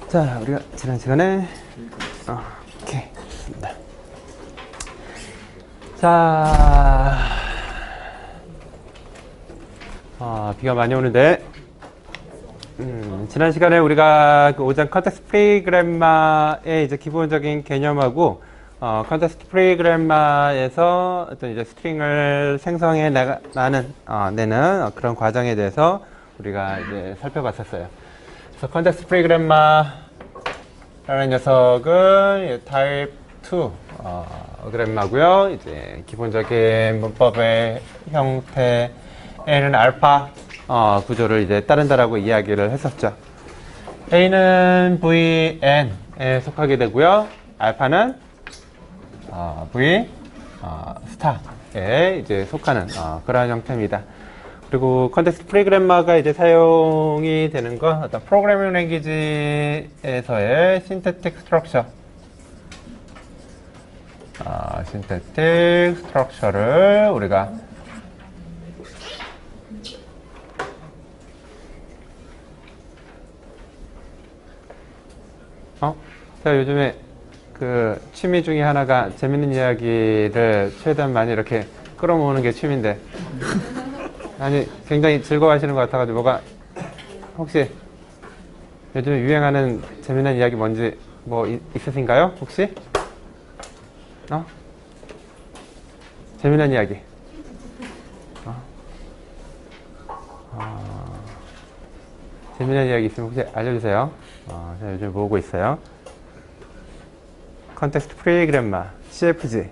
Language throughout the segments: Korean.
자, 우리가 지난 시간에 오케이 됐습니다. 자, 비가 많이 오는데 지난 시간에 우리가 그 오전 컨텍스트 프리 그래마의 이제 기본적인 개념하고 컨텍스트 프리 그래마에서 어떤 이제 스트링을 생성해 내는 그런 과정에 대해서 우리가 이제 살펴봤었어요. 그래서 컨텍스트 프리 그래마라는 녀석은 타입 2 그래마고요. 이제 기본적인 문법의 형태에는 알파 구조를 이제 따른다라고 이야기를 했었죠. A는 VN에 속하게 되고요. 알파는 V 스타에 이제 속하는 그러한 형태입니다. 그리고 컨텍스트 프리 그래마가 이제 사용이 되는 건 어떤 프로그래밍 랭귀지에서의 신태틱 스트럭처 신태틱 스트럭처를 우리가 제가 요즘에 그 취미 중에 하나가 재밌는 이야기를 최대한 많이 이렇게 끌어모으는 게 취미인데 아니 굉장히 즐거워하시는 것 같아가지고 뭐가 혹시 요즘에 유행하는 재밌는 이야기 뭔지 뭐 있으신가요? 혹시? 재밌는 이야기 재밌는 이야기 있으면 혹시 알려주세요. 제가 요즘 모으고 있어요. 컨텍스트 프리 그래마 CFG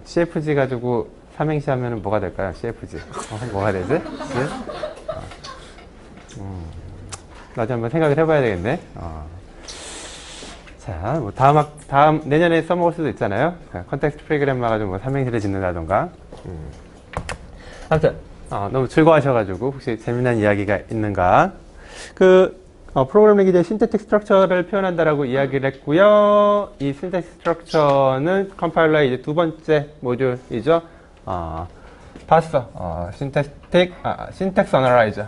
CFG 가지고 삼행시 하면 뭐가 될까요? CFG 뭐가 되지? 나도 한번 생각을 해봐야 되겠네. 자, 뭐 다음 내년에 써먹을 수도 있잖아요. 컨텍스트 프리 그래마 가지고 뭐 삼행시를 짓는다던가. 아무튼 너무 즐거워하셔가지고 혹시 재미난 이야기가 있는가? 프로그램 랭귀지의 신태틱 스트럭처를 표현한다라고 이야기를 했고요. 이 신태틱 스트럭처는 컴파일러의 이제 두 번째 모듈이죠. 파서, 신텍스 어널라이저.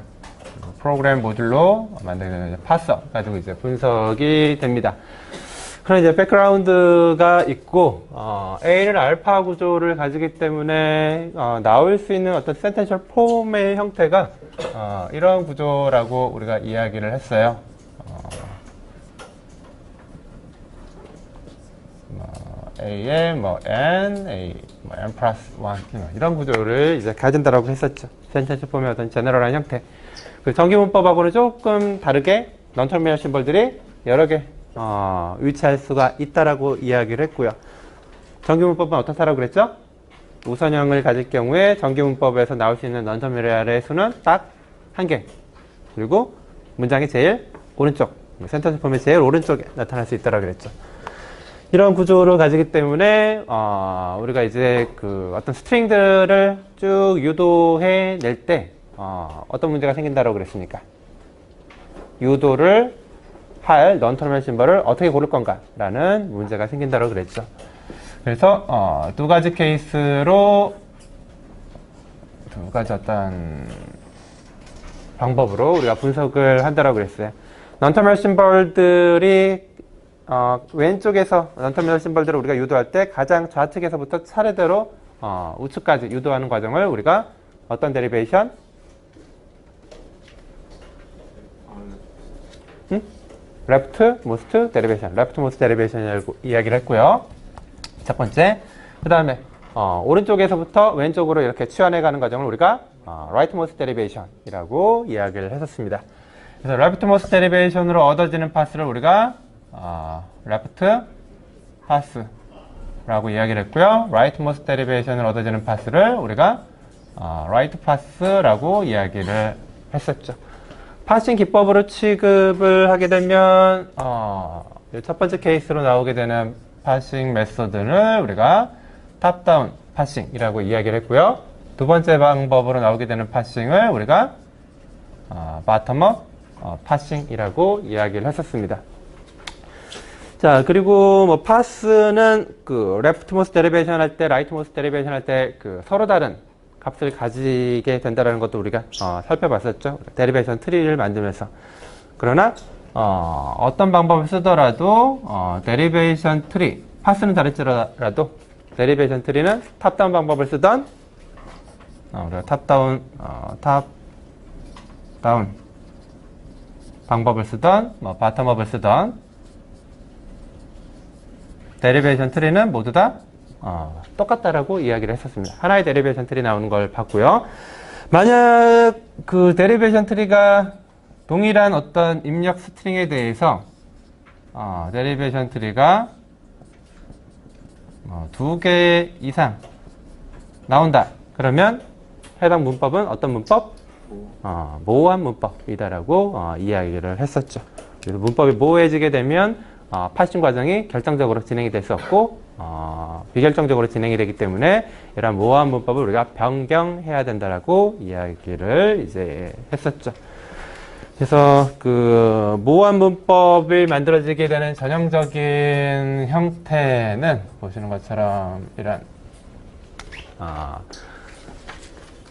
프로그램 모듈로 만드는 파서 가지고 이제 분석이 됩니다. 그런 이제 백그라운드가 있고, A는 알파 구조를 가지기 때문에, 나올 수 있는 어떤 센텐셜 폼의 형태가, 이런 구조라고 우리가 이야기를 했어요. A에 N, A, N 플러스 1, 이런 구조를 이제 가진다라고 했었죠. 센텐셜 폼의 어떤 제너럴한 형태. 그 정기 문법하고는 조금 다르게, 넌터미널 심벌들이 여러 개, 위치할 수가 있다라고 이야기를 했고요. 정기문법은 어떻다라고 그랬죠? 우선형을 가질 경우에 정기문법에서 나올 수 있는 넌터미널의 수는 딱 한 개. 그리고 문장의 제일 오른쪽, 센텐스 폼의 제일 오른쪽에 나타날 수 있다라고 그랬죠. 이런 구조를 가지기 때문에 우리가 이제 그 어떤 스트링들을 쭉 유도해 낼 때 어떤 문제가 생긴다라고 그랬습니까? 유도를 할 넌터미널 심벌을 어떻게 고를 건가 라는 문제가 생긴다고 그랬죠. 그래서 두 가지 케이스로 두 가지 어떤 방법으로 우리가 분석을 한다고 그랬어요. 넌터미널 심벌들이 왼쪽에서 넌터미널 심벌들을 우리가 유도할 때 가장 좌측에서부터 차례대로 우측까지 유도하는 과정을 우리가 어떤 데리베이션? 레프트 모스트 데리베이션, 레프트 모스트 데리베이션이라고 이야기를 했고요. 첫 번째, 그 다음에 오른쪽에서부터 왼쪽으로 이렇게 치환해가는 과정을 우리가 right most derivation이라고 이야기를 했었습니다. 그래서 left most derivation으로 얻어지는 파스를 우리가 left pass라고 이야기를 했고요. right most derivation으로 얻어지는 파스를 우리가 right pass라고 이야기를 했었죠. 파싱 기법으로 취급을 하게 되면 첫 번째 케이스로 나오게 되는 파싱 메소드를 우리가 탑다운 파싱이라고 이야기를 했고요. 두 번째 방법으로 나오게 되는 파싱을 우리가 바텀업 파싱이라고 이야기를 했었습니다. 자, 그리고 뭐 파스는 그 레프트 모스트 데리베이션 할 때, 라이트 모스트 데리베이션 할 때 그 서로 다른 값을 가지게 된다는 것도 우리가 살펴봤었죠. 데리베이션 트리를 만들면서. 그러나 어떤 방법을 쓰더라도 데리베이션 트리, 파스는 다를지라도 데리베이션 트리는 탑다운 방법을 쓰던 우리가 탑다운 방법을 쓰던 바텀업을 쓰던 데리베이션 트리는 모두 다 똑같다라고 이야기를 했었습니다. 하나의 데리베이션 트리 나오는 걸 봤고요. 만약 그 데리베이션 트리가 동일한 어떤 입력 스트링에 대해서 데리베이션 트리가 2개 이상 나온다. 그러면 해당 문법은 어떤 문법? 모호한 문법이다라고 이야기를 했었죠. 그래서 문법이 모호해지게 되면 파싱 과정이 결정적으로 진행이 될 수 없고 비결정적으로 진행이 되기 때문에 이러한 모호한 문법을 우리가 변경해야 된다라고 이야기를 이제 했었죠. 그래서 그 모호한 문법이 만들어지게 되는 전형적인 형태는 보시는 것처럼 이런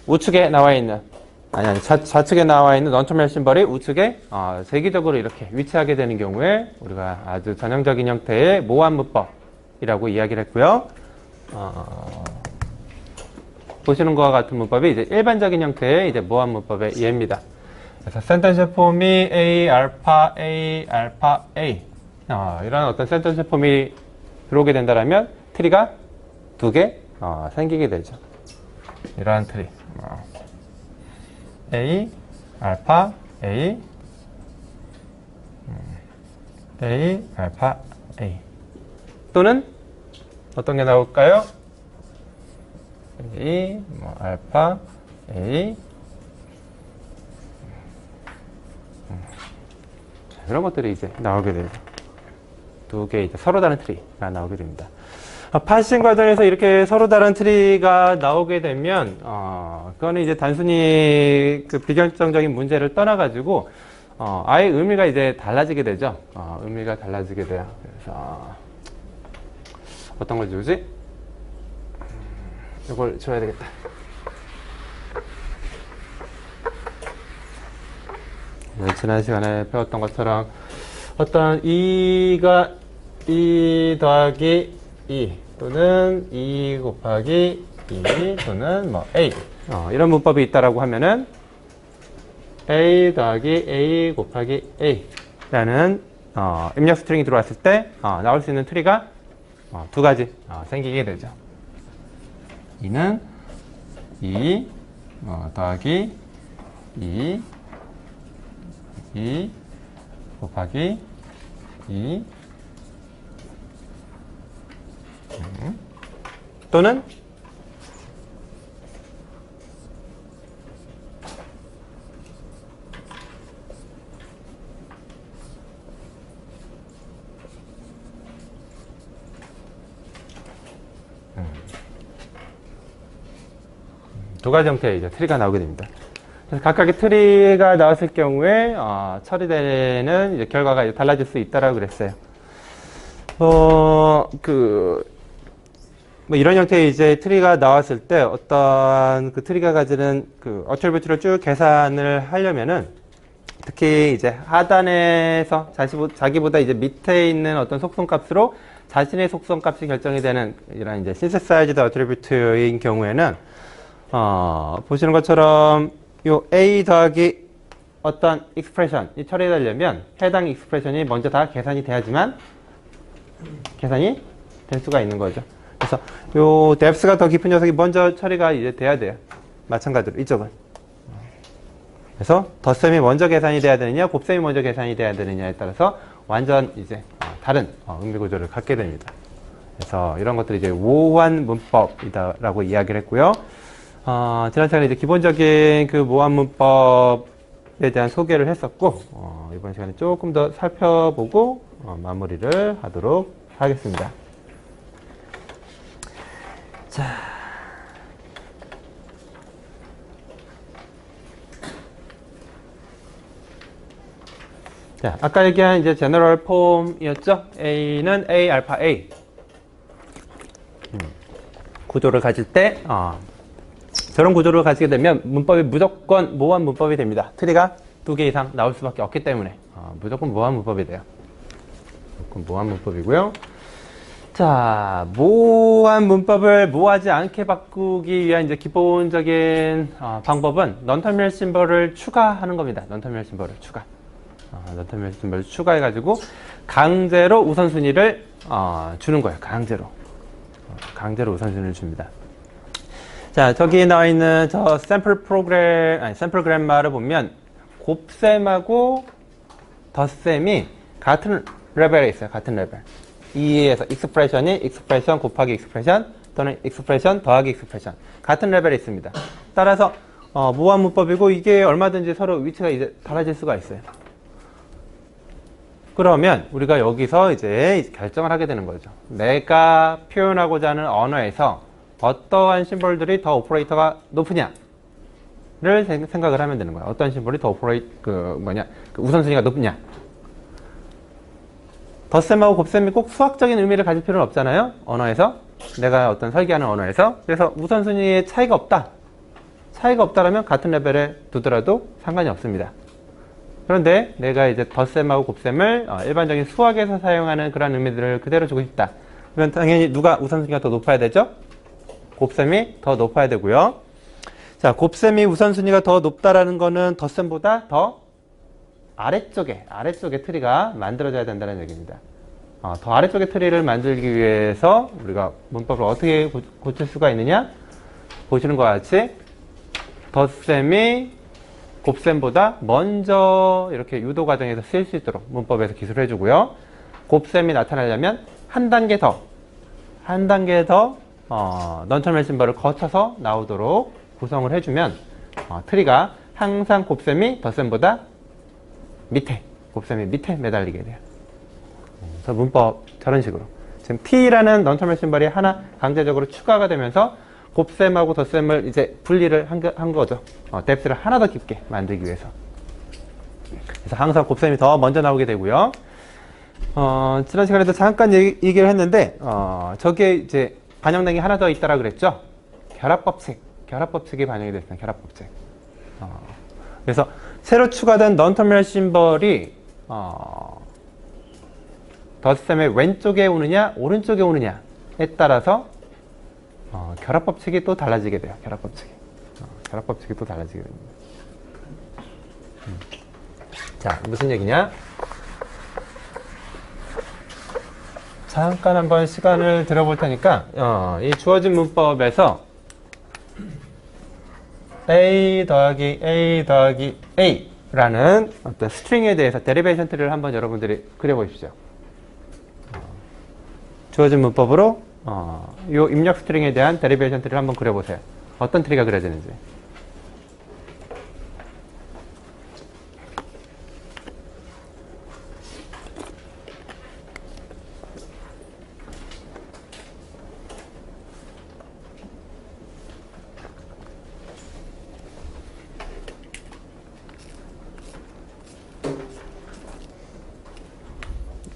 우측에 나와 있는 좌측에 나와 있는 넌터미널 심벌이 우측에 세기적으로 이렇게 위치하게 되는 경우에 우리가 아주 전형적인 형태의 모호한 문법이라고 이야기를 했고요. 보시는 것과 같은 문법이 이제 일반적인 형태의 이제 모호한 문법의 예입니다. 그래서 센텐스 폼이 A, 알파, A, 알파, A 이런 어떤 센텐스 폼이 들어오게 된다면 트리가 2개 생기게 되죠. 이러한 트리 A, 알파, A, A, 알파, A 또는 어떤 게 나올까요? A, 알파, A 이런 것들이 이제 나오게 되죠. 2개 이제 서로 다른 트리가 나오게 됩니다. 파싱 과정에서 이렇게 서로 다른 트리가 나오게 되면 그거는 이제 단순히 그 비결정적인 문제를 떠나가지고 아예 의미가 이제 달라지게 되죠. 의미가 달라지게 돼요. 그래서 어떤 걸 주지? 이걸 줘야 되겠다. 지난 시간에 배웠던 것처럼 어떤 2가 2 더하기 2 또는 2 곱하기 2 또는 뭐 A 이런 문법이 있다라고 하면은 A 더하기 A 곱하기 A 라는 입력 스트링이 들어왔을 때 나올 수 있는 트리가 2가지 생기게 되죠. 2는 2 더하기 2 곱하기 2 또는 두 가지 형태의 이제 트리가 나오게 됩니다. 그래서 각각의 트리가 나왔을 경우에 처리되는 이제 결과가 이제 달라질 수 있다라고 그랬어요. 뭐 이런 형태의 이제 트리가 나왔을 때 어떤 그 트리가 가지는 그 어트리뷰트를 쭉 계산을 하려면은 특히 이제 하단에서 자기보다 이제 밑에 있는 어떤 속성값으로 자신의 속성값이 결정이 되는 이런 이제 신세사이즈드 어트리뷰트인 경우에는 보시는 것처럼 요 A 더하기 어떤 익스프레션이 처리되려면 해당 익스프레션이 먼저 다 계산이 돼야지만 계산이 될 수가 있는 거죠. 그래서 요 depth가 더 깊은 녀석이 먼저 처리가 이제 돼야 돼요. 마찬가지로 이쪽은. 그래서 덧셈이 먼저 계산이 돼야 되느냐, 곱셈이 먼저 계산이 돼야 되느냐에 따라서 완전 이제 다른 의미 구조를 갖게 됩니다. 그래서 이런 것들이 이제 모호한 문법이다라고 이야기를 했고요. 지난 시간에 이제 기본적인 그 모호한 문법에 대한 소개를 했었고, 이번 시간에 조금 더 살펴보고 마무리를 하도록 하겠습니다. 자, 아까 얘기한 이제 제너럴 폼이었죠? A는 A, 알파 A. 구조를 가질 때, 저런 구조를 가지게 되면 문법이 무조건 모호한 문법이 됩니다. 트리가 2개 이상 나올 수밖에 없기 때문에 무조건 모호한 문법이 돼요. 무조건 모호한 문법이고요. 자, 모호한 문법을 모호하지 않게 바꾸기 위한 이제 기본적인 방법은 넌터미널 심벌을 추가하는 겁니다. 넌터미널 심벌을 추가. 넌터미널 심벌을 추가해가지고 강제로 우선순위를 주는 거예요. 강제로. 강제로 우선순위를 줍니다. 자, 저기 나와 있는 저 샘플 그램마를 보면 곱셈하고 덧셈이 같은 레벨에 있어요. 같은 레벨. 이에서 익스프레션 곱하기 익스프레션 또는 익스프레션 더하기 익스프레션 같은 레벨에 있습니다. 따라서 모호한 문법이고 이게 얼마든지 서로 위치가 이제 달라질 수가 있어요. 그러면 우리가 여기서 이제 결정을 하게 되는 거죠. 내가 표현하고자 하는 언어에서 어떠한 심볼들이 더 오퍼레이터가 높으냐를 생각을 하면 되는 거예요. 어떤 심볼이 더 우선순위가 높냐. 덧셈하고 곱셈이 꼭 수학적인 의미를 가질 필요는 없잖아요. 언어에서. 내가 어떤 설계하는 언어에서. 그래서 우선순위에 차이가 없다. 차이가 없다라면 같은 레벨에 두더라도 상관이 없습니다. 그런데 내가 이제 덧셈하고 곱셈을 일반적인 수학에서 사용하는 그런 의미들을 그대로 주고 싶다. 그러면 당연히 누가 우선순위가 더 높아야 되죠? 곱셈이 더 높아야 되고요. 자, 곱셈이 우선순위가 더 높다라는 거는 덧셈보다 더 아래쪽에 트리가 만들어져야 된다는 얘기입니다. 더 아래쪽에 트리를 만들기 위해서 우리가 문법을 어떻게 고칠 수가 있느냐? 보시는 것과 같이 덧셈이 곱셈보다 먼저 이렇게 유도 과정에서 쓰일 수 있도록 문법에서 기술을 해주고요. 곱셈이 나타나려면 한 단계 더 넌터미널 심벌을 거쳐서 나오도록 구성을 해주면 트리가 항상 곱셈이 덧셈보다 곱셈이 밑에 매달리게 돼요. 그래서 문법 저런 식으로 지금 T라는 넌터미널 심벌이 하나 강제적으로 추가가 되면서 곱셈하고 덧셈을 이제 분리를 한 거죠. 뎁스를 하나 더 깊게 만들기 위해서. 그래서 항상 곱셈이 더 먼저 나오게 되고요. 지난 시간에도 잠깐 얘기를 했는데 저게 이제 반영된 게 하나 더 있다라 그랬죠. 결합법칙이 반영이 됐습니다. 결합법칙. 그래서 새로 추가된 넌터미널 심벌이 덧셈의 왼쪽에 오느냐 오른쪽에 오느냐에 따라서 결합법칙이 또 달라지게 돼요. 결합법칙이 또 달라지게 됩니다. 자, 무슨 얘기냐? 잠깐 한번 시간을 들어볼 테니까 이 주어진 문법에서 A 더하기 A라는 어떤 스트링에 대해서 데리베이션 트리를 한번 여러분들이 그려보십시오. 주어진 문법으로 이 입력 스트링에 대한 데리베이션 트리를 한번 그려보세요. 어떤 트리가 그려지는지.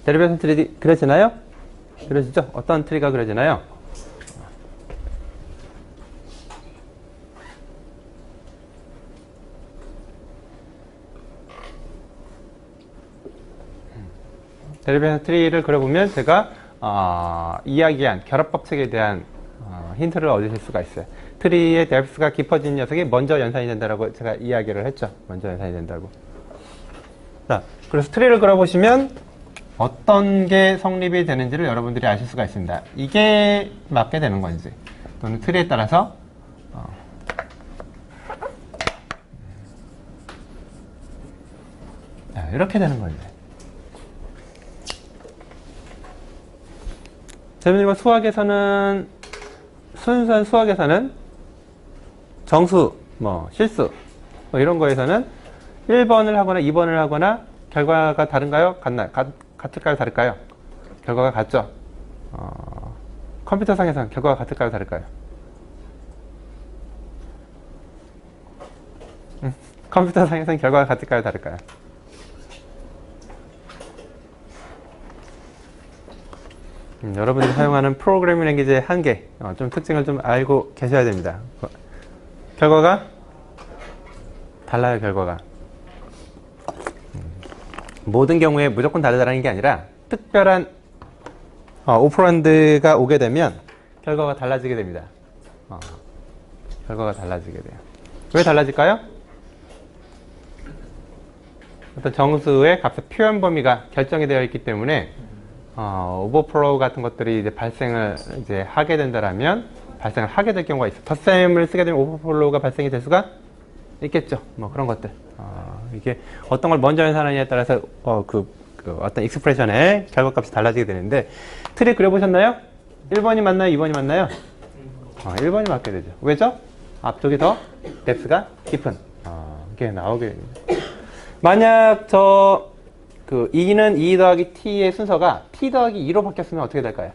데리베이션 트리 그려지나요? 그려지죠? 어떤 트리가 그려지나요? 데리베이션 트리를 그려보면 제가 이야기한 결합법칙에 대한 힌트를 얻으실 수가 있어요. 트리의 뎁스가 깊어진 녀석이 먼저 연산이 된다고 제가 이야기를 했죠. 먼저 연산이 된다고. 자, 그래서 트리를 그려보시면 어떤 게 성립이 되는지를 여러분들이 아실 수가 있습니다. 이게 맞게 되는 건지 또는 트리에 따라서 이렇게 되는 건지. 재밌는 건 순수한 수학에서는 정수, 실수 이런 거에서는 1번을 하거나 2번을 하거나 결과가 다른가요? 같을까요? 다를까요? 결과가 같죠? 컴퓨터상에서는 결과가 같을까요? 다를까요? 컴퓨터상에서는 결과가 같을까요? 다를까요? 여러분들이 사용하는 프로그래밍 랭귀지의 한계, 좀 특징을 좀 알고 계셔야 됩니다. 결과가 달라요. 결과가 모든 경우에 무조건 다르다는 게 아니라 특별한 오퍼런드가 오게 되면 결과가 달라지게 됩니다. 결과가 달라지게 돼요. 왜 달라질까요? 어떤 정수의 값의 표현 범위가 결정이 되어 있기 때문에 오버플로우 같은 것들이 이제 발생을 이제 하게 된다라면 발생을 하게 될 경우가 있어요. 덧셈을 쓰게 되면 오버플로우가 발생이 될 수가 있겠죠. 뭐 그런 것들. 이게 어떤 걸 먼저 연산하느냐에 따라서 어떤 익스프레션의 결과값이 달라지게 되는데 트리 그려보셨나요? 1번이 맞나요? 2번이 맞나요? 1번이 맞게 되죠. 왜죠? 앞쪽이 더 뎁스가 깊은 이게 나오게 됩니다. 만약 그 2는 2 더하기 t의 순서가 t 더하기 2로 바뀌었으면 어떻게 될까요?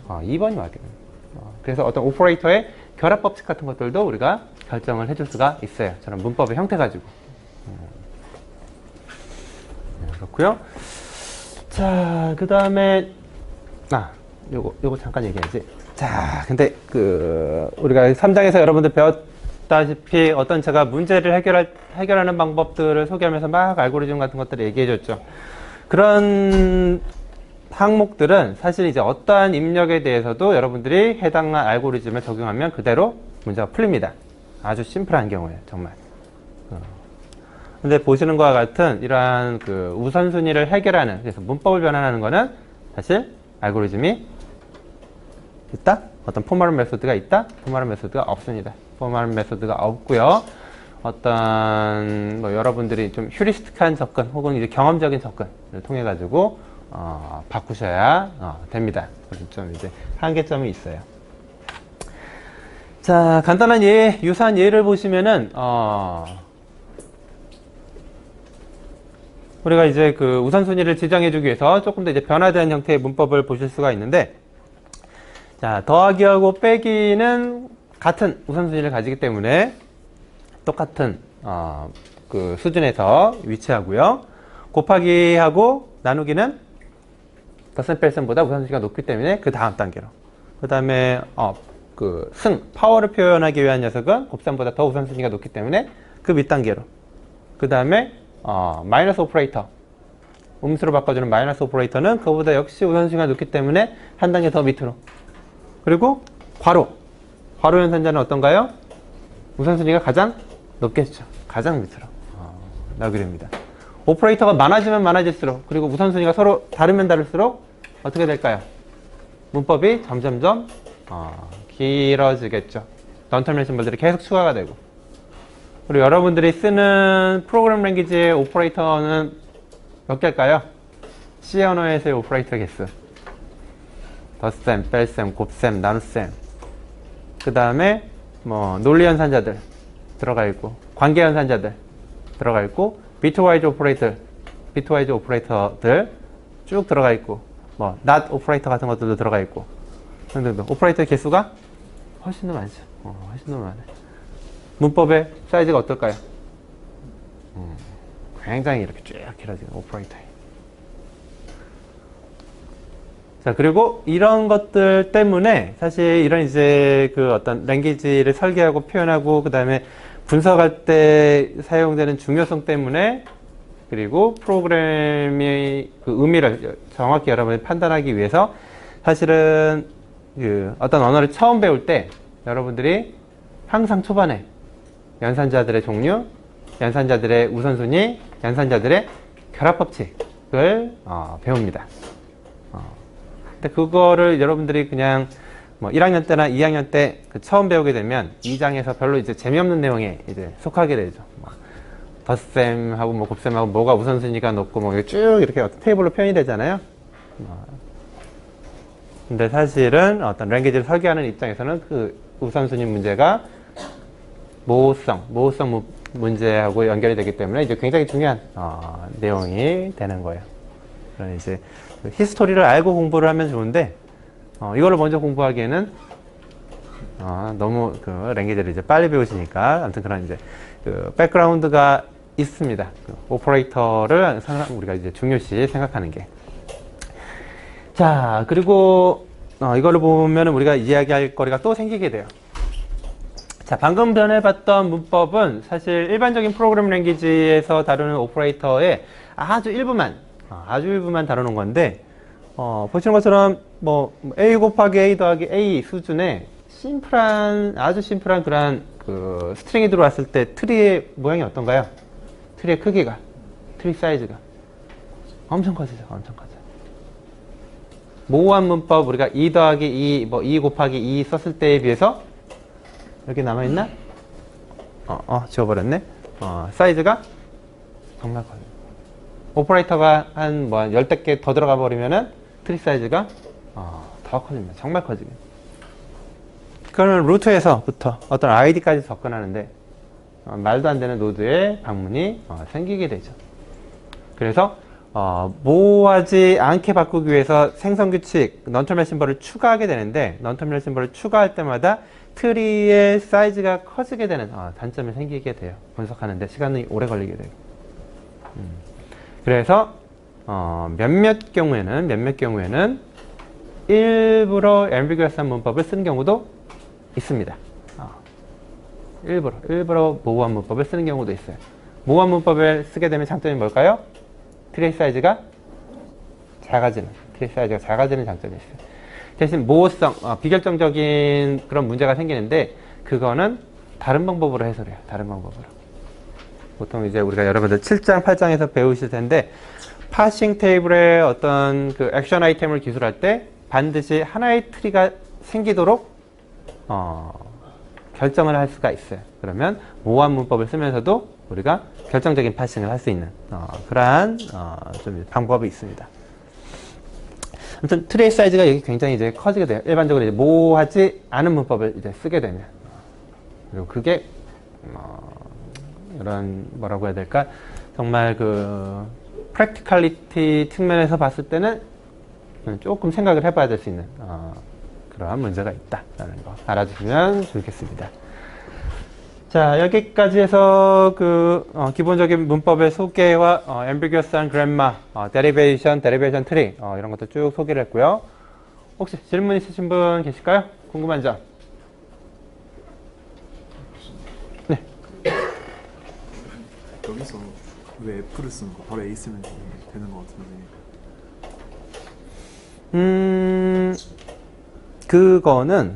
2번이 맞게 됩니다. 그래서 어떤 오퍼레이터의 결합 법칙 같은 것들도 우리가 결정을 해줄 수가 있어요. 저런 문법의 형태 가지고. 그렇고요. 자, 그 다음에 요거 잠깐 얘기해야지. 자, 근데 우리가 3장에서 여러분들 배웠다시피 어떤 제가 문제를 해결하는 방법들을 소개하면서 막 알고리즘 같은 것들을 얘기해줬죠. 그런 항목들은 사실 이제 어떠한 입력에 대해서도 여러분들이 해당한 알고리즘을 적용하면 그대로 문제가 풀립니다. 아주 심플한 경우에 정말. 근데 보시는 것과 같은 이러한 우선순위를 해결하는, 그래서 문법을 변환하는 거는 사실 알고리즘이 있다? 어떤 포멀 메소드가 있다? 포멀 메소드가 없습니다. 포멀 메소드가 없고요. 어떤 여러분들이 좀 휴리스틱한 접근 혹은 이제 경험적인 접근을 통해 가지고 바꾸셔야 됩니다. 좀 이제 한계점이 있어요. 자, 간단한 예, 유사한 예를 보시면은 우리가 이제 우선순위를 지정해주기 위해서 조금 더 이제 변화된 형태의 문법을 보실 수가 있는데, 자, 더하기하고 빼기는 같은 우선순위를 가지기 때문에 똑같은 수준에서 위치하고요. 곱하기하고 나누기는 덧셈 뺄셈보다 우선순위가 높기 때문에 그 다음 단계로. 그 다음에 파워를 표현하기 위한 녀석은 곱셈보다 더 우선순위가 높기 때문에 그 밑단계로. 그 다음에 마이너스 오퍼레이터, 음수로 바꿔주는 마이너스 오퍼레이터는 그거보다 역시 우선순위가 높기 때문에 한 단계 더 밑으로. 그리고 괄호 연산자는 어떤가요? 우선순위가 가장 높겠죠. 가장 밑으로 나오게 됩니다. 오퍼레이터가 많아지면 많아질수록, 그리고 우선순위가 서로 다르면 다를수록 어떻게 될까요? 문법이 점점점 길어지겠죠. 넌터미널 심벌들이 계속 추가가 되고. 그리고 여러분들이 쓰는 프로그램 랭귀지의 오퍼레이터는 몇 개일까요? C 언어에서의 오퍼레이터 개수. 덧셈, 뺄셈, 곱셈, 나눗셈. 그 다음에 논리 연산자들 들어가 있고, 관계 연산자들 들어가 있고, 비트와이즈 오퍼레이터들 쭉 들어가 있고, not 오퍼레이터 같은 것들도 들어가 있고, 등등등. 오퍼레이터의 개수가 훨씬 더 많죠. 훨씬 더 많아요. 문법의 사이즈가 어떨까요? 굉장히 이렇게 쭉 길어지는 오퍼레이터에. 자, 그리고 이런 것들 때문에 사실 이런 이제 어떤 랭귀지를 설계하고 표현하고 그 다음에 분석할 때 사용되는 중요성 때문에, 그리고 프로그램의 의미를 정확히 여러분이 판단하기 위해서 사실은 어떤 언어를 처음 배울 때 여러분들이 항상 초반에 연산자들의 종류, 연산자들의 우선순위, 연산자들의 결합법칙을 배웁니다. 근데 그거를 여러분들이 그냥 1학년 때나 2학년 때 처음 배우게 되면 2장에서 별로 이제 재미없는 내용에 이제 속하게 되죠. 덧셈하고 곱셈하고 뭐가 우선순위가 높고 쭉 이렇게 어떤 테이블로 표현이 되잖아요. 근데 사실은 어떤 랭귀지를 설계하는 입장에서는 그 우선순위 문제가 모호성 문제하고 연결이 되기 때문에 이제 굉장히 중요한 내용이 되는 거예요. 그런 이제 히스토리를 알고 공부를 하면 좋은데 이거를 먼저 공부하기에는 너무 랭귀지를 이제 빨리 배우시니까 아무튼 그런 이제 백그라운드가 있습니다. 오퍼레이터를 우리가 이제 중요시 생각하는 게. 자, 그리고 이걸로 보면 우리가 이야기할 거리가 또 생기게 돼요. 자, 방금 전에 봤던 문법은 사실 일반적인 프로그래밍 랭귀지에서 다루는 오퍼레이터의 아주 일부만 다루는 건데, 보시는 것처럼 뭐 A 곱하기 A 더하기 A 수준의 아주 심플한 그런 그 스트링이 들어왔을 때 트리의 모양이 어떤가요? 트리의 크기가, 트리 사이즈가 엄청 커지죠. 엄청 커져요. 모호한 문법 우리가 2 더하기 2, 뭐 2 곱하기 2 썼을 때에 비해서 여기 남아있나? 지워버렸네. 사이즈가 정말 커요. 오퍼레이터가 한 10대 개 더 들어가 버리면은 트리 사이즈가 더 커집니다. 정말 커지게. 그러면 루트에서부터 어떤 아이디까지 접근하는데 말도 안 되는 노드에 방문이 생기게 되죠. 그래서 모호하지 않게 바꾸기 위해서 생성규칙 넌터미널 심벌을 추가하게 되는데, 넌터미널 심벌을 추가할 때마다 트리의 사이즈가 커지게 되는 단점이 생기게 돼요. 분석하는데 시간이 오래 걸리게 돼요. 그래서 몇몇 경우에는 일부러 앰비규어스한 문법을 쓰는 경우도 있습니다. 일부러 모호한 문법을 쓰는 경우도 있어요. 모호한 문법을 쓰게 되면 장점이 뭘까요? 트리 사이즈가 작아지는 장점이 있어요. 대신 모호성, 비결정적인 그런 문제가 생기는데, 그거는 다른 방법으로 해소해요. 다른 방법으로. 보통 이제 우리가 여러분들 7장, 8장에서 배우실 텐데, 파싱 테이블에 어떤 그 액션 아이템을 기술할 때 반드시 하나의 트리가 생기도록 결정을 할 수가 있어요. 그러면 모호한 문법을 쓰면서도 우리가 결정적인 파싱을 할 수 있는 그러한 좀 방법이 있습니다. 아무튼 트리의 사이즈가 여기 굉장히 이제 커지게 돼요. 일반적으로 이제 모호하지 않은 문법을 이제 쓰게 되면. 그리고 그게 이런 뭐라고 해야 될까? 정말 그 프랙티컬리티 측면에서 봤을 때는 조금 생각을 해봐야 될 수 있는 그러한 문제가 있다라는 거 알아주시면 좋겠습니다. 자, 여기까지 해서 그 기본적인 문법의 소개와 ambiguous한 그래머, 데리베이션 트리 이런 것도 쭉 소개를 했고요. 혹시 질문 있으신 분 계실까요? 궁금한 점? 네. 여기서 왜 F를 쓰는 거? 바로 A 쓰면 되는 것 같은데.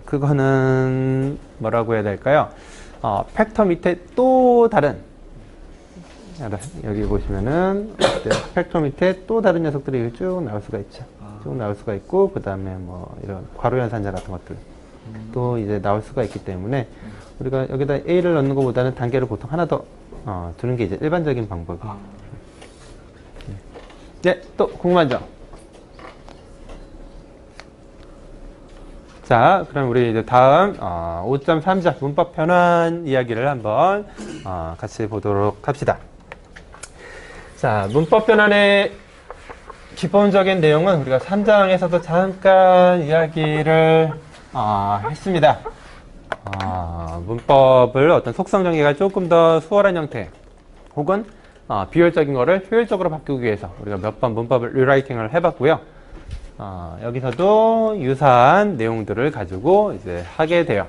그거는 뭐라고 해야 될까요? 팩터 밑에 또 다른, 여기 보시면은 팩터 밑에 또 다른 녀석들이 쭉 나올 수가 있죠. 쭉 나올 수가 있고, 그 다음에 뭐 이런 괄호 연산자 같은 것들 또 이제 나올 수가 있기 때문에 우리가 여기다 A를 넣는 것보다는 단계를 보통 하나 더 두는 게 이제 일반적인 방법이에요. 네, 또 궁금한 점? 자, 그럼 우리 이제 다음 5.3자 문법 변환 이야기를 한번 같이 보도록 합시다. 자, 문법 변환의 기본적인 내용은 우리가 3장에서도 잠깐 이야기를 했습니다. 문법을 어떤 속성 정의가 조금 더 수월한 형태 혹은 비효율적인 거를 효율적으로 바꾸기 위해서 우리가 몇 번 문법을 리라이팅을 해봤고요. 여기서도 유사한 내용들을 가지고 이제 하게 돼요.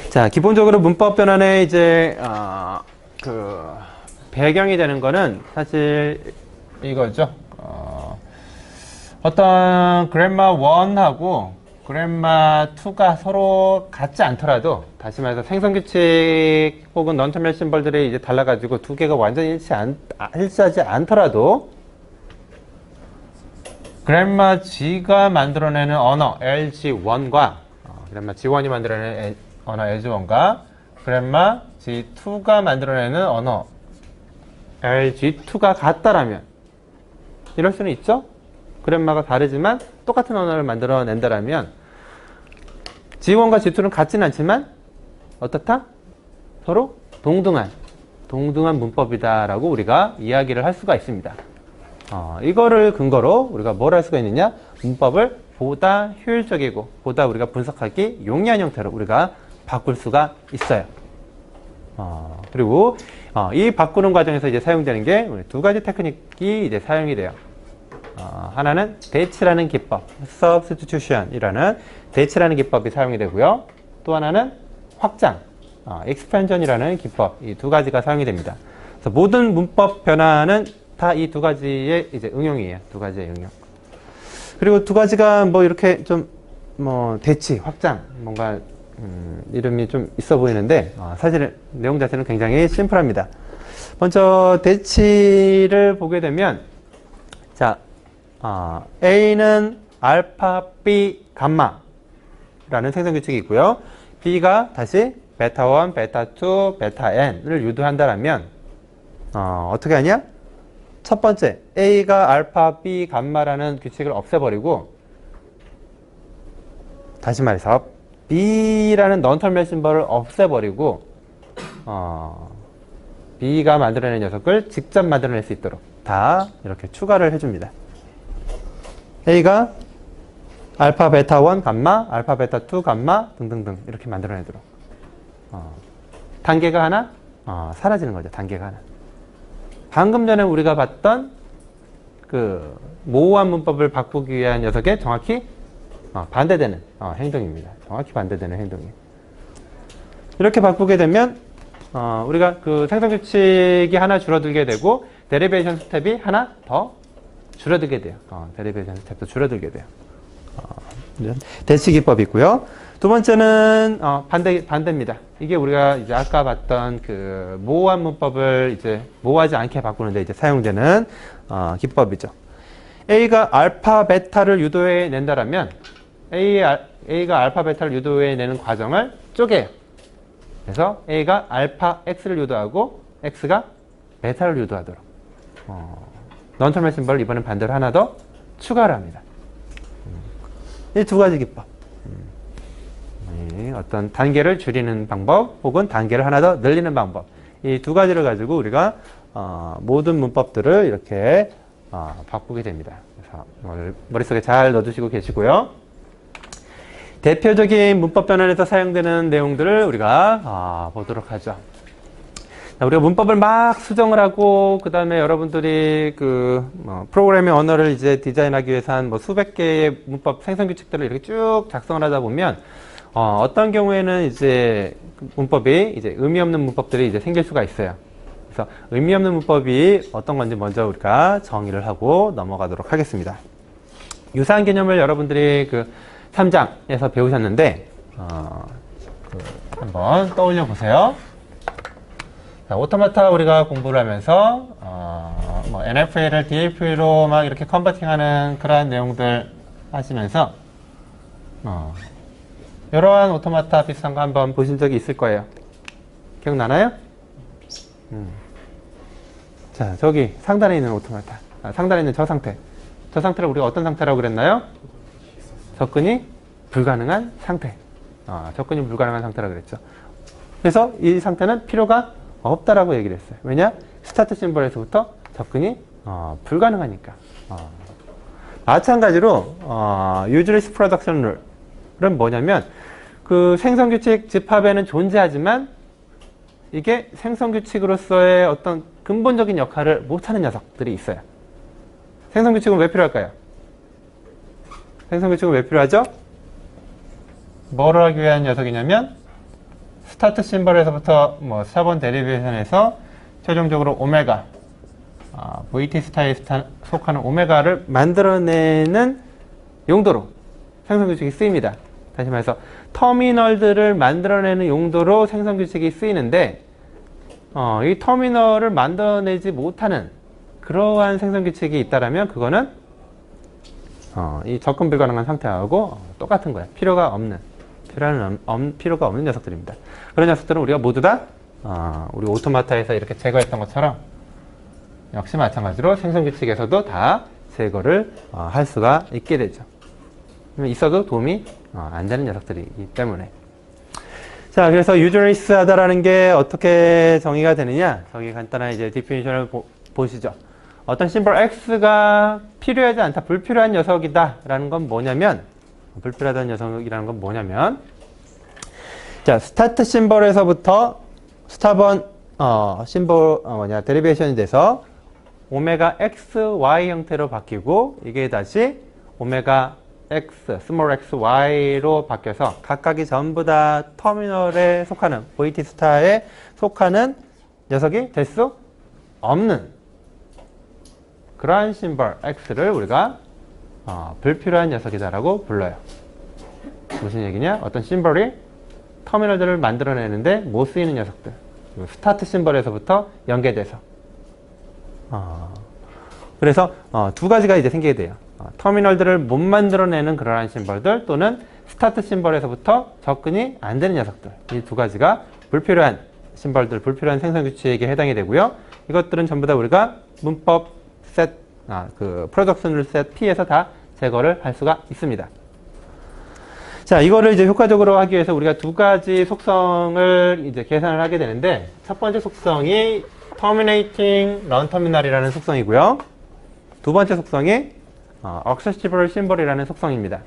자, 기본적으로 문법 변환의 이제 그 배경이 되는 거는 사실 이거죠. 어떤 그래머 1하고 그래머 2가 서로 같지 않더라도, 다시 말해서 생성규칙 혹은 넌터미널 심벌들이 이제 달라가지고 두 개가 완전히 일치하지 않더라도 그래머 G가 만들어내는 언어 LG1과 그래머 G1이 만들어내는 언어 LG1과 그래머 G2가 만들어내는 언어 LG2가 같다라면, 이럴 수는 있죠. 그래머가 다르지만 똑같은 언어를 만들어낸다라면 G1과 G2는 같지는 않지만 어떻다? 서로 동등한 문법이다라고 우리가 이야기를 할 수가 있습니다. 이거를 근거로 우리가 뭘 할 수가 있느냐? 문법을 보다 효율적이고 보다 우리가 분석하기 용이한 형태로 우리가 바꿀 수가 있어요. 그리고 이 바꾸는 과정에서 이제 사용되는 게 두 가지 테크닉이 이제 사용이 돼요. 하나는 대치라는 기법, substitution이라는 대치라는 기법이 사용이 되고요. 또 하나는 확장, expansion이라는 기법, 이 두 가지가 사용이 됩니다. 그래서 모든 문법 변화는 다 이 두 가지의 이제 응용이에요. 두 가지의 응용. 그리고 두 가지가 뭐 이렇게 좀 뭐 대치, 확장, 뭔가 이름이 좀 있어 보이는데 사실 내용 자체는 굉장히 심플합니다. 먼저 대치를 보게 되면 자, A는 알파, B, 감마라는 생성규칙이 있고요. B가 다시 베타 1, 베타 2, 베타 N을 유도한다라면 어떻게 하냐? 첫 번째, A가 알파, B, 감마라는 규칙을 없애버리고 다시 말해서 B라는 넌터미널 심벌을 없애버리고 B가 만들어낸 녀석을 직접 만들어낼 수 있도록 다 이렇게 추가를 해줍니다. A가 알파, 베타 1, 감마, 알파, 베타 2, 감마 등등등 이렇게 만들어내도록 단계가 하나 사라지는 거죠. 단계가 하나. 방금 전에 우리가 봤던 그 모호한 문법을 바꾸기 위한 녀석에 정확히 반대되는 행동입니다. 정확히 반대되는 행동이에요. 이렇게 바꾸게 되면 우리가 그 생성규칙이 하나 줄어들게 되고 데리베이션 스텝이 하나 더 줄어들게 돼요. 데리베이션 스텝도 줄어들게 돼요. 대치 기법이 있고요. 두 번째는 반대입니다. 이게 우리가 이제 아까 봤던 그 모호한 문법을 이제 모호하지 않게 바꾸는데 이제 사용되는 기법이죠. A가 알파, 베타를 유도해 낸다라면 A가 알파, 베타를 유도해 내는 과정을 쪼개요. 그래서 A가 알파 X를 유도하고 X가 베타를 유도하도록 넌터미널 심벌을 이번엔 반대로 하나 더 추가를 합니다. 이 두 가지 기법. 어떤 단계를 줄이는 방법 혹은 단계를 하나 더 늘리는 방법. 이 두 가지를 가지고 우리가 모든 문법들을 이렇게 바꾸게 됩니다. 그래서 머릿속에 잘 넣어두시고 계시고요. 대표적인 문법 변환에서 사용되는 내용들을 우리가 보도록 하죠. 우리가 문법을 막 수정을 하고 그 다음에 여러분들이 그 프로그래밍 언어를 이제 디자인하기 위해서 한 뭐 수백 개의 문법 생성 규칙들을 이렇게 쭉 작성을 하다 보면 어떤 경우에는 이제 문법이 이제 의미 없는 문법들이 이제 생길 수가 있어요. 그래서 의미 없는 문법이 어떤 건지 먼저 우리가 정의를 하고 넘어가도록 하겠습니다. 유사한 개념을 여러분들이 그 3장에서 배우셨는데 한번 떠올려 보세요. 자, 오토마타 우리가 공부를 하면서 뭐 NFA를 DFA로 막 이렇게 컨버팅하는 그러한 내용들 하시면서 이러한 오토마타 비슷한 거 한번 보신 적이 있을 거예요. 기억나나요? 자, 저기 상단에 있는 오토마타, 상단에 있는 저 상태. 저 상태를 우리가 어떤 상태라고 그랬나요? 접근이 불가능한 상태. 접근이 불가능한 상태라고 그랬죠. 그래서 이 상태는 필요가 없다라고 얘기를 했어요. 왜냐? 스타트 심벌에서부터 접근이 불가능하니까. 마찬가지로 useless production 룰은 뭐냐면 그 생성규칙 집합에는 존재하지만 이게 생성규칙으로서의 어떤 근본적인 역할을 못하는 녀석들이 있어요. 생성규칙은 왜 필요할까요? 생성규칙은 왜 필요하죠? 뭐를 하기 위한 녀석이냐면 스타트 심벌에서부터 뭐 4번 데리베이션에서 최종적으로 오메가 VT 스타에 속하는 오메가를 만들어내는 용도로 생성규칙이 쓰입니다. 다시 말해서 터미널들을 만들어내는 용도로 생성규칙이 쓰이는데 이 터미널을 만들어내지 못하는 그러한 생성규칙이 있다라면 그거는 이 접근 불가능한 상태하고 똑같은 거야. 필요가 없는 녀석들입니다. 그런 녀석들은 우리가 모두 다 우리 오토마타에서 이렇게 제거했던 것처럼 역시 마찬가지로 생성규칙에서도 다 제거를 할 수가 있게 되죠. 있어도 도움이 안 되는 녀석들이기 때문에. 자, 그래서 useless 하다라는 게 어떻게 정의가 되느냐? 저기 간단한 이제 디피니션을 보시죠. 어떤 심벌 x가 필요하지 않다, 불필요한 녀석이다 라는 건 뭐냐면, 불필요하다는 녀석이라는 건 뭐냐면, 자, 스타트 심벌에서부터 스타번 심벌 데리베이션이 돼서 오메가 x, y 형태로 바뀌고 이게 다시 오메가 x, small x, y로 바뀌어서 각각이 전부 다 터미널에 속하는, void 스타에 속하는 녀석이 될 수 없는 그러한 심벌 x를 우리가 불필요한 녀석이다라고 불러요. 무슨 얘기냐? 어떤 심벌이 터미널들을 만들어내는데 못 쓰이는 녀석들. 스타트 심벌에서부터 연계돼서. 그래서 두 가지가 이제 생기게 돼요. 터미널들을 못 만들어내는 그러한 심벌들 또는 스타트 심벌에서부터 접근이 안 되는 녀석들. 이 두 가지가 불필요한 심벌들, 불필요한 생성 규칙에 해당이 되고요. 이것들은 전부 다 우리가 문법 셋, 프로덕션 룰 셋 P에서 다 제거를 할 수가 있습니다. 자, 이거를 이제 효과적으로 하기 위해서 우리가 두 가지 속성을 이제 계산을 하게 되는데, 첫 번째 속성이 terminating non-terminal이라는 속성이고요. 두 번째 속성이 accessible symbol이라는 속성입니다.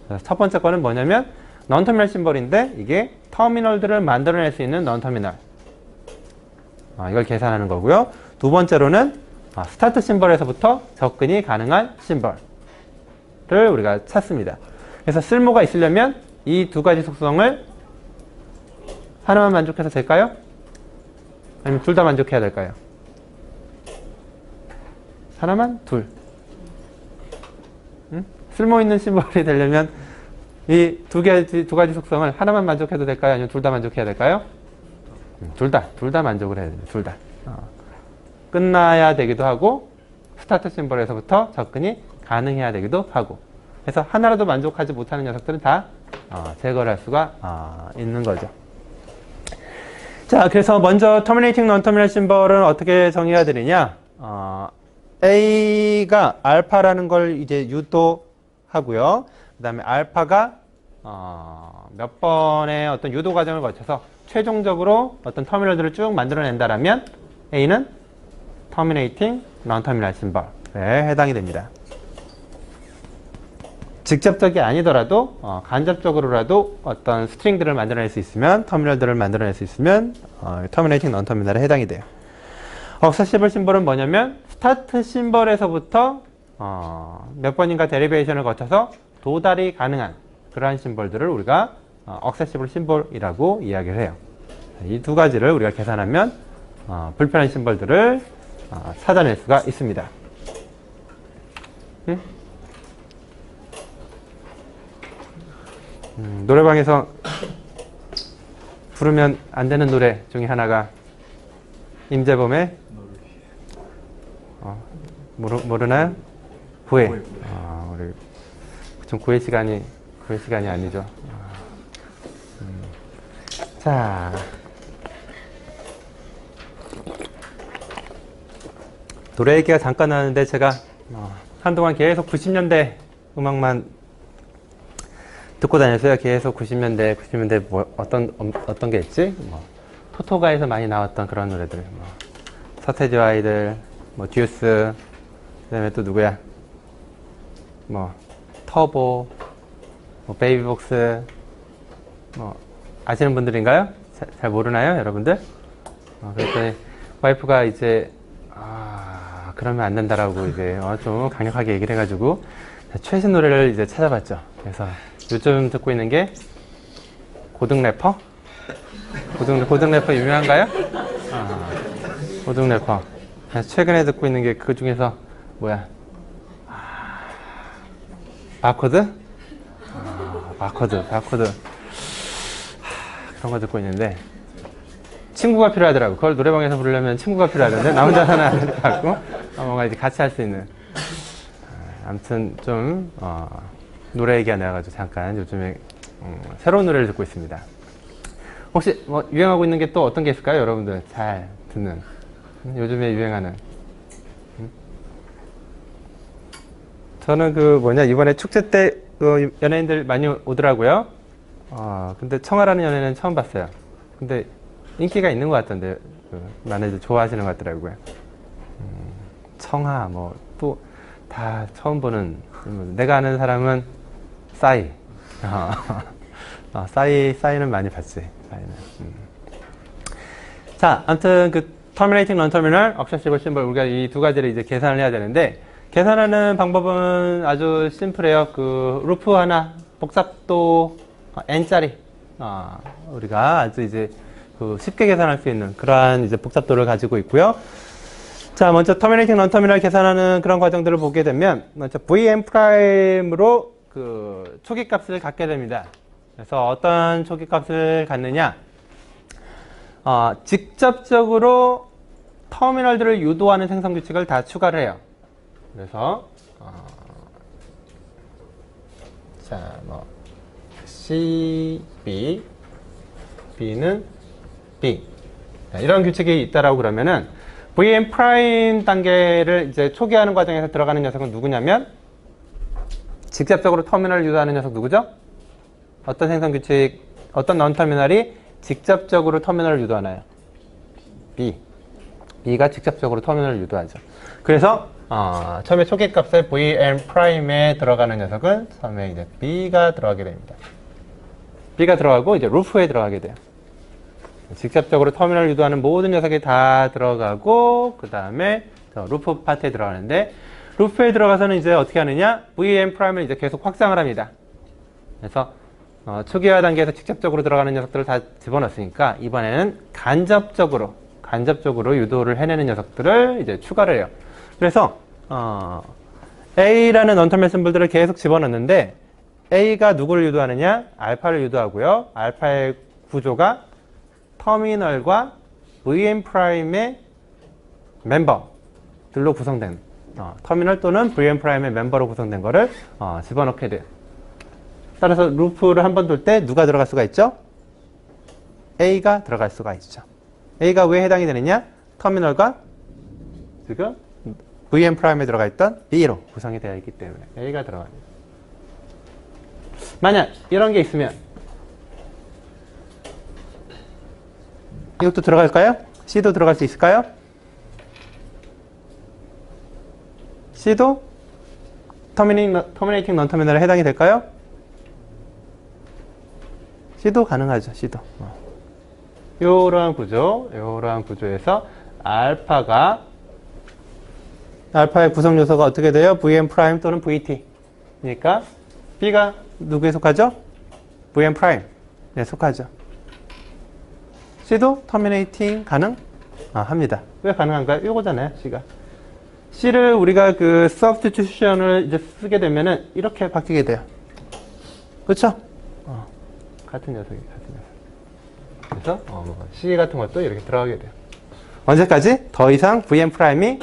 그래서 첫 번째 거는 뭐냐면 non-terminal 심벌인데 이게 터미널들을 만들어낼 수 있는 non-terminal. 이걸 계산하는 거고요. 두 번째로는 스타트 심벌에서부터 접근이 가능한 심벌을 우리가 찾습니다. 그래서 쓸모가 있으려면 이 두 가지 속성을 하나만 만족해서 될까요? 아니면 둘 다 만족해야 될까요? 하나만? 둘. 응? 쓸모 있는 심벌이 되려면 이 두 가지 속성을 하나만 만족해도 될까요? 아니면 둘 다 만족해야 될까요? 둘 다 만족을 해야 돼요. 둘 다. 끝나야 되기도 하고 스타트 심벌에서부터 접근이 가능해야 되기도 하고. 그래서 하나라도 만족하지 못하는 녀석들은 다 제거를 할 수가 있는 거죠. 자, 그래서 먼저 terminating non-terminal 심벌은 어떻게 정의해야 되느냐? A가 알파라는 걸 이제 유도하고요. 그 다음에 알파가 몇 번의 어떤 유도 과정을 거쳐서 최종적으로 어떤 터미널들을 쭉 만들어낸다라면 A는 terminating non-terminal 심벌에 해당이 됩니다. 직접적이 아니더라도 간접적으로라도 어떤 스트링들을 만들어낼 수 있으면, 터미널들을 만들어낼 수 있으면 terminating non-terminal에 해당이 돼요. accessible 심벌은 뭐냐면 스타트 심벌에서부터 몇 번인가 데리베이션을 거쳐서 도달이 가능한 그러한 심벌들을 우리가 accessible 심벌이라고 이야기를 해요. 이 두 가지를 우리가 계산하면 불편한 심벌들을 찾아낼 수가 있습니다. 노래방에서 부르면 안 되는 노래 중에 하나가 임재범의 모르나요? 구애. 우리 좀 구애 시간이 아니죠. 자, 노래 얘기가 잠깐 나왔는데 제가 한동안 계속 90년대 음악만 듣고 다녔어요. 계속 90년대 뭐 어떤 게 있지? 토토가에서 많이 나왔던 그런 노래들. 서태지와 아이들, 듀스, 그다음에 또 누구야? 터보, 베이비복스, 아시는 분들인가요? 잘 모르나요, 여러분들? 그랬더니 와이프가 이제 그러면 안 된다라고 이제 좀 강력하게 얘기를 해가지고 최신 노래를 이제 찾아봤죠. 그래서 요즘 듣고 있는 게 고등 래퍼? 고등 래퍼 유명한가요? 고등 래퍼. 최근에 듣고 있는 게 그 중에서 뭐야? 바코드? 바코드. 그런 거 듣고 있는데 친구가 필요하더라고. 그걸 노래방에서 부르려면 친구가 필요하던데 나 혼자서는 안 될 것 같고 뭔가 이제 같이 할 수 있는. 아무튼 좀 노래 얘기가 나와가지고 잠깐 요즘에 새로운 노래를 듣고 있습니다. 혹시 유행하고 있는 게 또 어떤 게 있을까요? 여러분들 잘 듣는 요즘에 유행하는. 저는 이번에 축제 때 연예인들 많이 오더라고요. 근데 청아라는 연예인은 처음 봤어요. 근데 인기가 있는 것 같던데 많이들 좋아하시는 것 같더라고요. 청아 또 다 처음 보는. 내가 아는 사람은 싸이. 싸이는 많이 봤지. 싸이는. 자, 아무튼 terminating non-terminal, accessible symbol 우리가 이 두 가지를 이제 계산을 해야 되는데 계산하는 방법은 아주 심플해요. 그 루프 하나, 복잡도 n짜리. 우리가 아주 이제 그 쉽게 계산할 수 있는 그러한 이제 복잡도를 가지고 있고요. 자, 먼저 터미네이팅 넌터미널 계산하는 그런 과정들을 보게 되면 먼저 vn 프라임으로 그 초기 값을 갖게 됩니다. 그래서 어떤 초기 값을 갖느냐? 직접적으로 터미널들을 유도하는 생성 규칙을 다 추가를 해요. 그래서 자, 뭐 C, B, B는 B 이런 규칙이 있다라고 그러면은 vn 프라임 단계를 이제 초기화하는 과정에서 들어가는 녀석은 누구냐면 직접적으로 터미널을 유도하는 녀석 누구죠? 어떤 생성 규칙, 어떤 넌터미널이 직접적으로 터미널을 유도하나요? B. B가 직접적으로 터미널을 유도하죠. 그래서 처음에 초기 값에 vn 프라임에 들어가는 녀석은 처음에 이제 B가 들어가게 됩니다. B가 들어가고 이제 루프에 들어가게 돼요. 직접적으로 터미널을 유도하는 모든 녀석이 다 들어가고 그 다음에 루프 파트에 들어가는데 루프에 들어가서는 이제 어떻게 하느냐? vn 프라임을 이제 계속 확장을 합니다. 그래서 초기화 단계에서 직접적으로 들어가는 녀석들을 다 집어넣었으니까 이번에는 간접적으로 유도를 해내는 녀석들을 이제 추가를 해요. 그래서 A라는 넌터미널 심볼들을 계속 집어넣는데 A가 누구를 유도하느냐? 알파를 유도하고요. 알파의 구조가 터미널과 vn 프라임의 멤버들로 구성된 터미널 또는 vn 프라임의 멤버로 구성된 거를 집어넣게 돼요. 따라서 루프를 한번 돌 때 누가 들어갈 수가 있죠? A가 들어갈 수가 있죠. A가 왜 해당이 되느냐? 터미널과 지금 vn 프라임에 들어가 있던 B로 구성이 되어 있기 때문에 A가 들어갑니다. 만약 이런 게 있으면 이것도 들어갈까요? C도 들어갈 수 있을까요? C도 터미네이팅 넌터미널에 해당이 될까요? C도 가능하죠. C도. 요러한 구조에서 알파의 구성 요소가 어떻게 돼요? vn 프라임 또는 vt. 그러니까 B가 누구에 속하죠? vn 프라임에 속하죠. C도 터미네이팅 합니다. 왜 가능한가요? 요거잖아요, C가. C를 우리가 그 substitution을 이제 쓰게 되면은 이렇게 바뀌게 돼요. 그렇죠? 같은 녀석. 그래서 C 같은 것도 이렇게 들어가게 돼요. 언제까지? 더 이상 vn 프라임이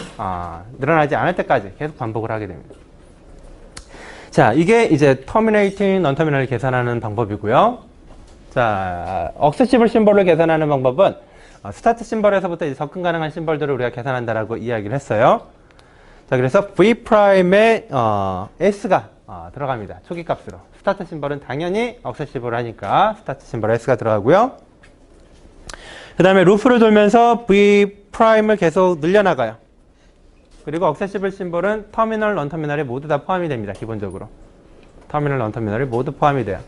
늘어나지 않을 때까지 계속 반복을 하게 됩니다. 자, 이게 이제 터미네이팅 넌터미널을 계산하는 방법이고요. 자, 억세시블 심볼을 계산하는 방법은 스타트 심볼에서부터 이제 접근 가능한 심볼들을 우리가 계산한다라고 이야기를 했어요. 자, 그래서 v''에 s가 들어갑니다. 초기 값으로. 스타트 심볼은 당연히 억세시블 하니까 스타트 심볼 s가 들어가고요. 그 다음에 루프를 돌면서 v''을 계속 늘려나가요. 그리고 억세시블 심볼은 터미널, 넌터미널에 모두 다 포함이 됩니다. 기본적으로. 터미널, 넌터미널이 모두 포함이 돼요.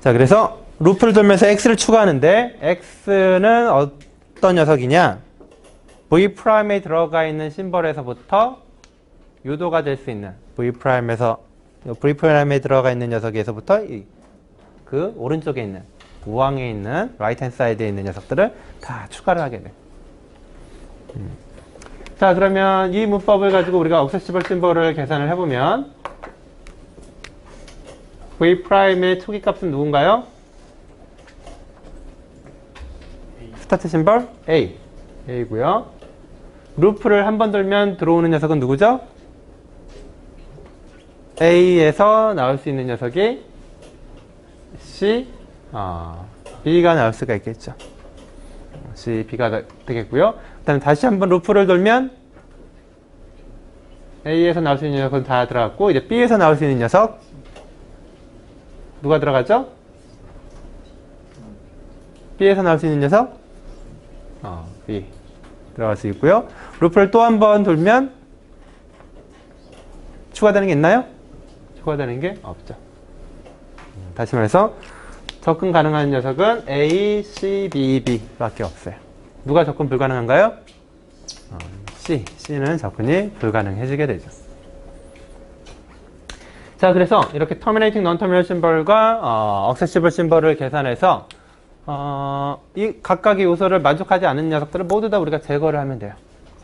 자, 그래서 루프를 돌면서 x를 추가하는데 x는 어떤 녀석이냐? v'에 들어가 있는 심볼에서부터 유도가 될 수 있는 v'에 들어가 있는 녀석에서부터 그 오른쪽에 있는 우왕에 있는 라이트 핸드 사이드에 있는 녀석들을 다 추가를 하게 돼. 자, 그러면 이 문법을 가지고 우리가 억세시블 심볼을 계산을 해보면 v'의 초기 값은 누군가요? 스타트 심볼 A고요. 루프를 한 번 돌면 들어오는 녀석은 누구죠? A에서 나올 수 있는 녀석이 C, B가 나올 수가 있겠죠. C, B가 되겠고요. 그 다음에 다시 한번 루프를 돌면 A에서 나올 수 있는 녀석은 다 들어갔고 이제 B에서 나올 수 있는 녀석 누가 들어가죠? B에서 나올 수 있는 녀석? B 들어갈 수 있고요. 루프를 또 한 번 돌면 추가되는 게 있나요? 추가되는 게 없죠. 다시 말해서 접근 가능한 녀석은 A, C, B, B 밖에 없어요. 누가 접근 불가능한가요? C는 접근이 불가능해지게 되죠. 자, 그래서 이렇게 terminating non-terminal 심벌과 accessible 심벌을 계산해서 이 각각의 요소를 만족하지 않는 녀석들을 모두 다 우리가 제거를 하면 돼요.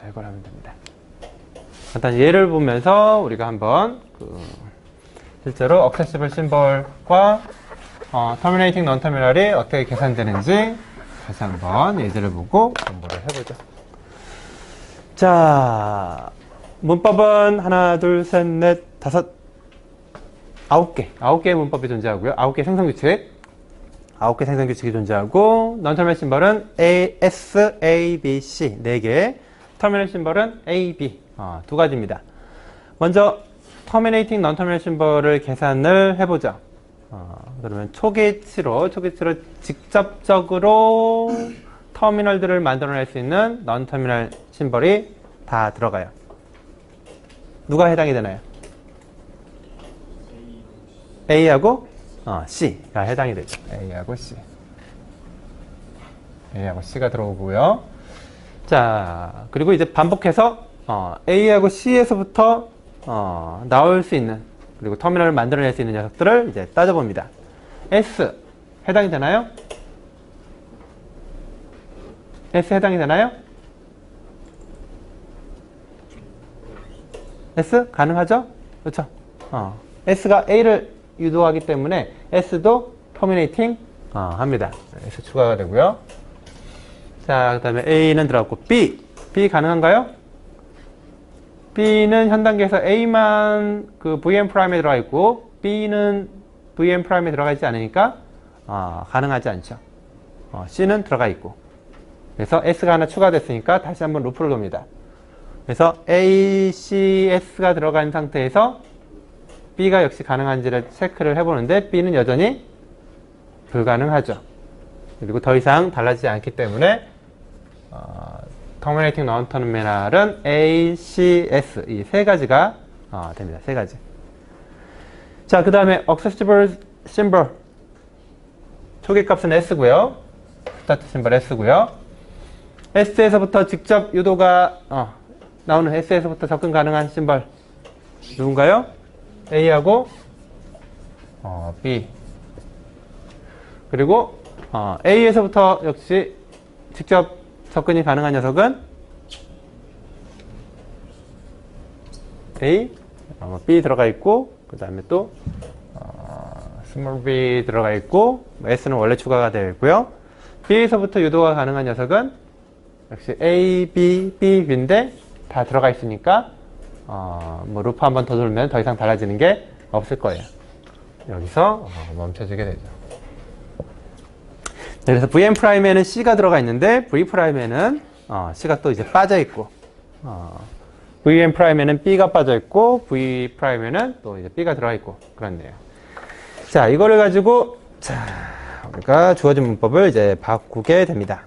제거를 하면 됩니다. 간단히 예를 보면서 우리가 한번 실제로 accessible 심벌과 terminating non-terminal이 어떻게 계산되는지 다시 한번 예제를 보고 공부를 해보죠. 자, 문법은 하나, 둘, 셋, 넷, 다섯, 9개의 문법이 존재하고요. 9개의 생성규칙. 9개 생성규칙이 존재하고, non-terminal 심벌은 A, S, A, B, C 4개. terminal 심벌은 A, B 두 가지입니다. 먼저 terminating non-terminal 심벌을 계산을 해보죠. 그러면 초기치로 직접적으로 터미널들을 만들어낼 수 있는 non-terminal 심벌이 다 들어가요. 누가 해당이 되나요? A하고 C가 해당이 되죠. A하고 C. A하고 C가 들어오고요. 자, 그리고 이제 반복해서 A하고 C에서부터 나올 수 있는, 그리고 터미널을 만들어낼 수 있는 녀석들을 이제 따져봅니다. S 해당이 되나요? S 해당이 되나요? S 가능하죠? 그렇죠? S가 A를 유도하기 때문에 S도 터미네이팅 합니다. S 추가가 되고요. 자, 그 다음에 A는 들어갔고 B 가능한가요? B는 현 단계에서 A만 그 Vm 프라임에 들어가 있고 B는 Vm 프라임에 들어가 있지 않으니까 가능하지 않죠. C는 들어가 있고, 그래서 S가 하나 추가됐으니까 다시 한번 루프를 돕니다. 그래서 A, C, S가 들어간 상태에서 B가 역시 가능한지를 체크를 해보는데 B는 여전히 불가능하죠. 그리고 더 이상 달라지지 않기 때문에 terminating non-terminal은 A, C, S 이 세 가지가 됩니다. 세 가지. 자, 그 다음에 accessible symbol 초기 값은 S고요. 스타트 심벌 S고요. S에서부터 직접 유도가 나오는 S에서부터 접근 가능한 심벌 누군가요? A하고 B. 그리고 A에서부터 역시 직접 접근이 가능한 녀석은 A, B 들어가 있고, 그 다음에 또 small b 들어가 있고, S는 원래 추가가 되어 있고요. B에서부터 유도가 가능한 녀석은 역시 A, B, B, B인데 다 들어가 있으니까 뭐 루프 한 번 더 돌면 더 이상 달라지는 게 없을 거예요. 여기서 멈춰지게 되죠. 그래서 V'에는 C가 들어가 있는데 V'에는 C가 또 이제 빠져 있고, V'에는 B가 빠져 있고 V'에는 또 이제 B가 들어가 있고 그렇네요. 자, 이거를 가지고 우리가 주어진 문법을 이제 바꾸게 됩니다.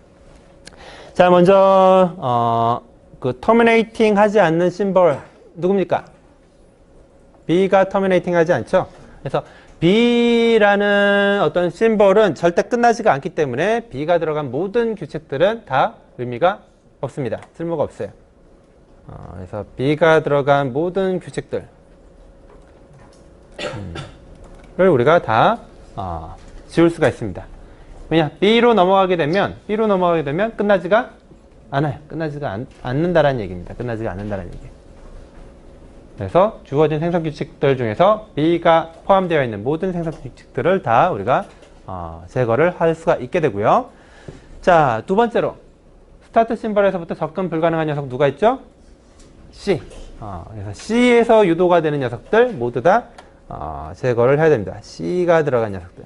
자, 먼저 그 terminating 하지 않는 심벌 누굽니까? B가 terminating 하지 않죠? 그래서 B라는 어떤 심벌은 절대 끝나지가 않기 때문에 B가 들어간 모든 규칙들은 다 의미가 없습니다. 쓸모가 없어요. 그래서 B가 들어간 모든 규칙들을 우리가 다 지울 수가 있습니다. 왜냐? B로 넘어가게 되면 끝나지가 않아요. 끝나지가 않는다라는 얘기입니다. 끝나지가 않는다라는 얘기. 그래서 주어진 생성규칙들 중에서 B가 포함되어 있는 모든 생성규칙들을 다 우리가 제거를 할 수가 있게 되고요. 자, 두 번째로 스타트 심벌에서부터 접근 불가능한 녀석 누가 있죠? C. 그래서 C에서 유도가 되는 녀석들 모두 다 제거를 해야 됩니다. C가 들어간 녀석들.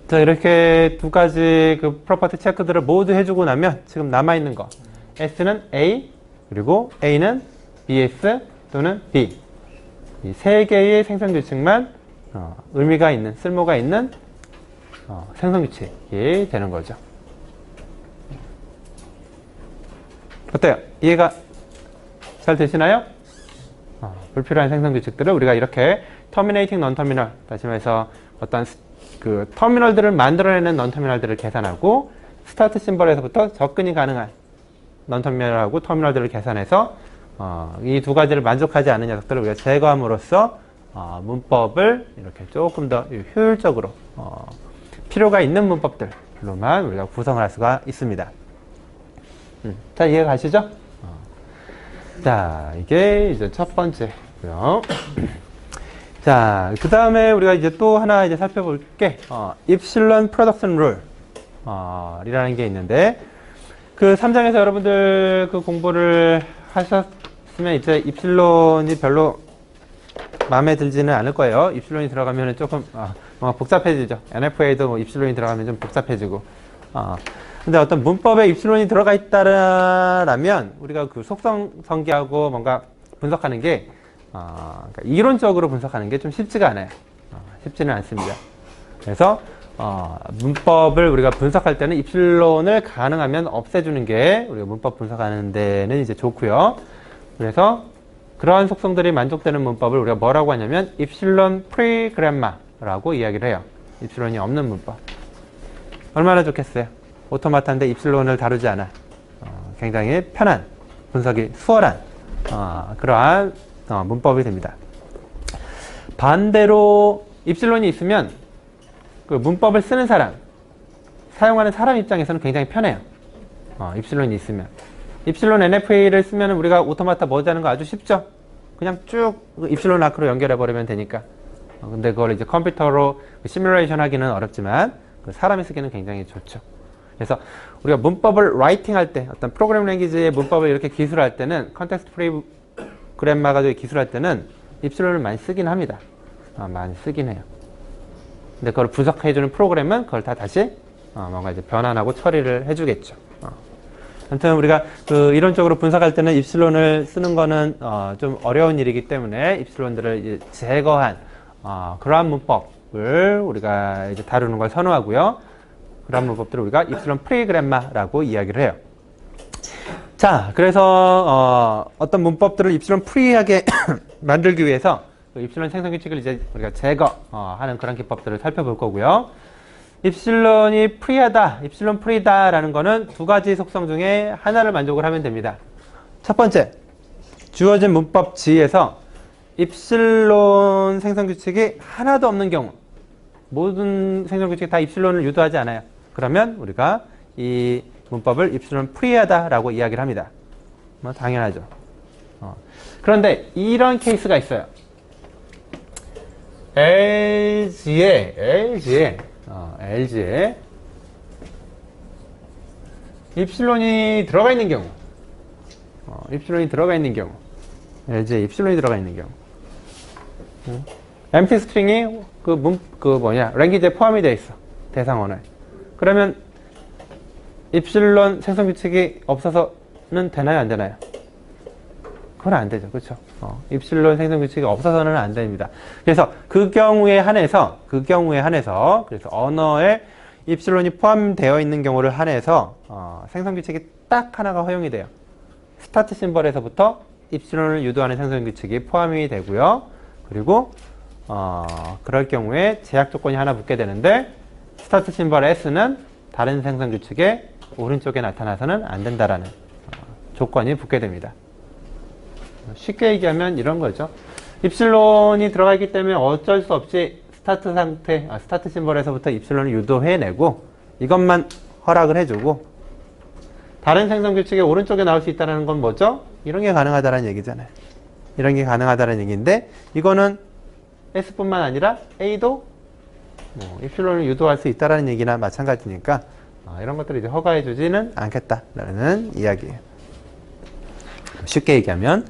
자, 이렇게 두 가지 그 프로퍼티 체크들을 모두 해주고 나면 지금 남아있는 거 S는 A, 그리고 A는 BS 또는 B. 이 세 개의 생성규칙만 의미가 있는, 쓸모가 있는 생성규칙이 되는 거죠. 어때요? 이해가 잘 되시나요? 불필요한 생성규칙들을 우리가 이렇게 terminating non-terminal, 다시 말해서 어떤 그 터미널들을 만들어내는 non-terminal들을 계산하고, 스타트 심벌에서부터 접근이 가능한 넌터미널하고 터미널들을 계산해서 이 두 가지를 만족하지 않는 녀석들을 우리가 제거함으로써 문법을 이렇게 조금 더 효율적으로 필요가 있는 문법들로만 우리가 구성을 할 수가 있습니다. 자, 이해 가시죠? 자, 이게 이제 첫 번째고요. 자, 그 다음에 우리가 이제 또 하나 이제 살펴볼 게 입실론 프로덕션 룰 이라는 게 있는데, 그 3장에서 여러분들 그 공부를 하셨으면 이제 입실론이 별로 마음에 들지는 않을 거예요. 입실론이 들어가면 조금 뭔가 복잡해지죠. NFA도 뭐 입실론이 들어가면 좀 복잡해지고. 근데 어떤 문법에 입실론이 들어가 있다라면 우리가 그 속성 전개하고 뭔가 분석하는 게 그러니까 이론적으로 분석하는 게 좀 쉽지가 않아요. 쉽지는 않습니다. 그래서 문법을 우리가 분석할 때는 입실론을 가능하면 없애주는 게 우리가 문법 분석하는 데는 이제 좋고요. 그래서 그러한 속성들이 만족되는 문법을 우리가 뭐라고 하냐면 입실론 프리 그래마라고 이야기를 해요. 입실론이 없는 문법. 얼마나 좋겠어요. 오토마타인데 입실론을 다루지 않아. 굉장히 편한, 분석이 수월한 그러한 문법이 됩니다. 반대로 입실론이 있으면 그 문법을 쓰는 사람, 사용하는 사람 입장에서는 굉장히 편해요. 입실론이 있으면. 입실론 NFA를 쓰면 우리가 오토마타 머지 하는 거 아주 쉽죠? 그냥 쭉 입실론 아크로 연결해 버리면 되니까. 근데 그걸 이제 컴퓨터로 시뮬레이션 하기는 어렵지만 사람이 쓰기는 굉장히 좋죠. 그래서 우리가 문법을 라이팅 할 때, 어떤 프로그래밍 랭귀지의 문법을 이렇게 기술할 때는, 컨텍스트 프리 그래마 가지고 기술할 때는 입실론을 많이 쓰긴 합니다. 많이 쓰긴 해요. 근데 그걸 분석해주는 프로그램은 그걸 다 다시 뭔가 이제 변환하고 처리를 해주겠죠. 아무튼 우리가 그 이론적으로 분석할 때는 입실론을 쓰는 거는 좀 어려운 일이기 때문에 입실론들을 이제 제거한 그러한 문법을 우리가 이제 다루는 걸 선호하고요. 그러한 문법들을 우리가 입실론 프리그래마라고 이야기를 해요. 자, 그래서 어떤 문법들을 입실론 프리하게 만들기 위해서 그 입실론 생성 규칙을 이제 우리가 제거하는 그런 기법들을 살펴볼 거고요. 입실론이 프리하다, 입실론 프리다라는 거는 두 가지 속성 중에 하나를 만족을 하면 됩니다. 첫 번째, 주어진 문법 G에서 입실론 생성 규칙이 하나도 없는 경우, 모든 생성 규칙이 다 입실론을 유도하지 않아요. 그러면 우리가 이 문법을 입실론 프리하다라고 이야기를 합니다. 뭐 당연하죠. 그런데 이런 케이스가 있어요. LG에 입실론이 들어가 있는 경우, 입실론이 들어가 있는 경우, LG에 입실론이 들어가 있는 경우, empty string이 랭귀지에 포함이 되어 있어. 대상 언어에. 그러면 입실론 생성 규칙이 없어서는 되나요, 안 되나요? 그건 안 되죠. 그렇죠? 입실론 생성 규칙이 없어서는 안 됩니다. 그래서 그 경우에 한해서 그래서 언어에 입실론이 포함되어 있는 경우를 한해서 생성 규칙이 딱 하나가 허용이 돼요. 스타트 심벌에서부터 입실론을 유도하는 생성 규칙이 포함이 되고요. 그리고 그럴 경우에 제약 조건이 하나 붙게 되는데, 스타트 심벌 S는 다른 생성 규칙의 오른쪽에 나타나서는 안 된다라는 조건이 붙게 됩니다. 쉽게 얘기하면 이런 거죠. 입실론이 들어가 있기 때문에 어쩔 수 없이 스타트 심벌에서부터 입실론을 유도해내고 이것만 허락을 해주고, 다른 생성 규칙의 오른쪽에 나올 수 있다는 건 뭐죠? 이런 게 가능하다는 얘기잖아요. 이런 게 가능하다는 얘기인데, 이거는 S뿐만 아니라 A도 입실론을 유도할 수 있다는 얘기나 마찬가지니까 이런 것들을 이제 허가해주지는 않겠다라는 이야기예요. 쉽게 얘기하면,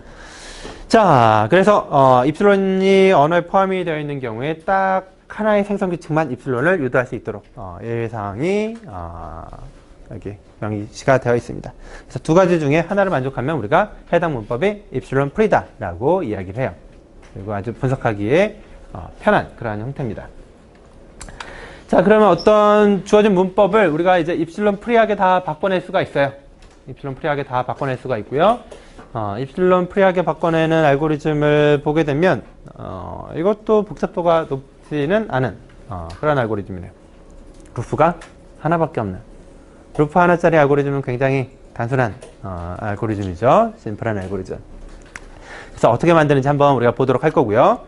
자, 그래서 입실론이 언어에 포함이 되어 있는 경우에 딱 하나의 생성 규칙만 입실론을 유도할 수 있도록 예외사항이 여기 명시가 되어 있습니다. 그래서 두 가지 중에 하나를 만족하면 우리가 해당 문법이 입실론 프리다라고 이야기를 해요. 그리고 아주 분석하기에 편한 그러한 형태입니다. 자, 그러면 어떤 주어진 문법을 우리가 이제 입실론 프리하게 다 바꿔낼 수가 있어요. 입실론 프리하게 다 바꿔낼 수가 있고요. 입실론 프리하게 바꿔내는 알고리즘을 보게 되면 이것도 복잡도가 높지는 않은 그런 알고리즘이네요. 루프가 하나밖에 없는 루프 하나짜리 알고리즘은 굉장히 단순한 알고리즘이죠. 심플한 알고리즘. 그래서 어떻게 만드는지 한번 우리가 보도록 할 거고요.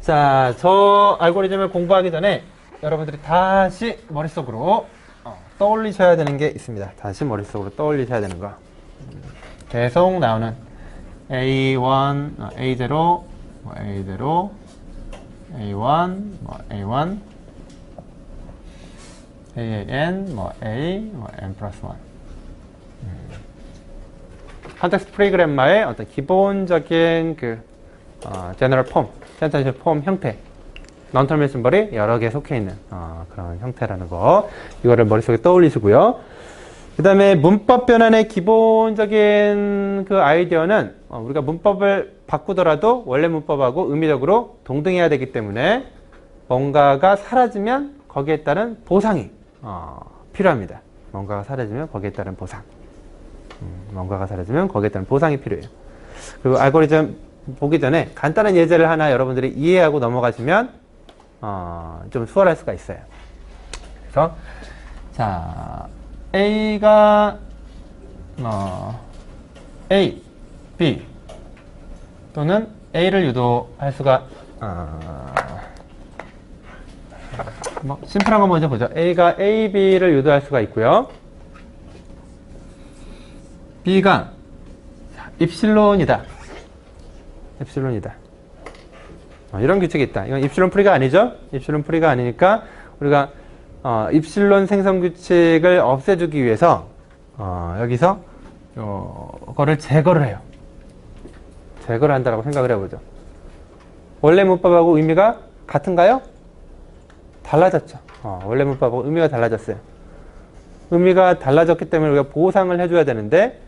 자, 저 알고리즘을 공부하기 전에 여러분들이 다시 머릿속으로 떠올리셔야 되는 게 있습니다. 다시 머릿속으로 떠올리셔야 되는 거. 계속 나오는 A1, A0, A0, A1, A1, AAN, A, N 플러스 1. 컨텍스트 프리그램마의 어떤 기본적인 제너럴 폼, 센텐셜 폼 형태, non-terminal 심벌이 여러 개 속해 있는 그런 형태라는 거, 이거를 머릿속에 떠올리시고요. 그 다음에 문법 변환의 기본적인 그 아이디어는 우리가 문법을 바꾸더라도 원래 문법하고 의미적으로 동등해야 되기 때문에 뭔가가 사라지면 거기에 따른 보상이 필요합니다. 뭔가가 사라지면 거기에 따른 보상. 뭔가가 사라지면 거기에 따른 보상이 필요해요. 그리고 알고리즘 보기 전에 간단한 예제를 하나 여러분들이 이해하고 넘어가시면 좀 수월할 수가 있어요. 그래서 자, A가 A, B 또는 A를 유도할 수가 심플한 거 먼저 보죠. A가 A, B를 유도할 수가 있고요. B가 입실론이다. 입실론이다. 이런 규칙이 있다. 이건 입실론 프리가 아니죠? 입실론 프리가 아니니까 우리가 입실론 생성 규칙을 없애주기 위해서 여기서 그거를 제거를 해요. 제거를 한다고 생각을 해보죠. 원래 문법하고 의미가 같은가요? 달라졌죠. 원래 문법하고 의미가 달라졌어요. 의미가 달라졌기 때문에 우리가 보상을 해줘야 되는데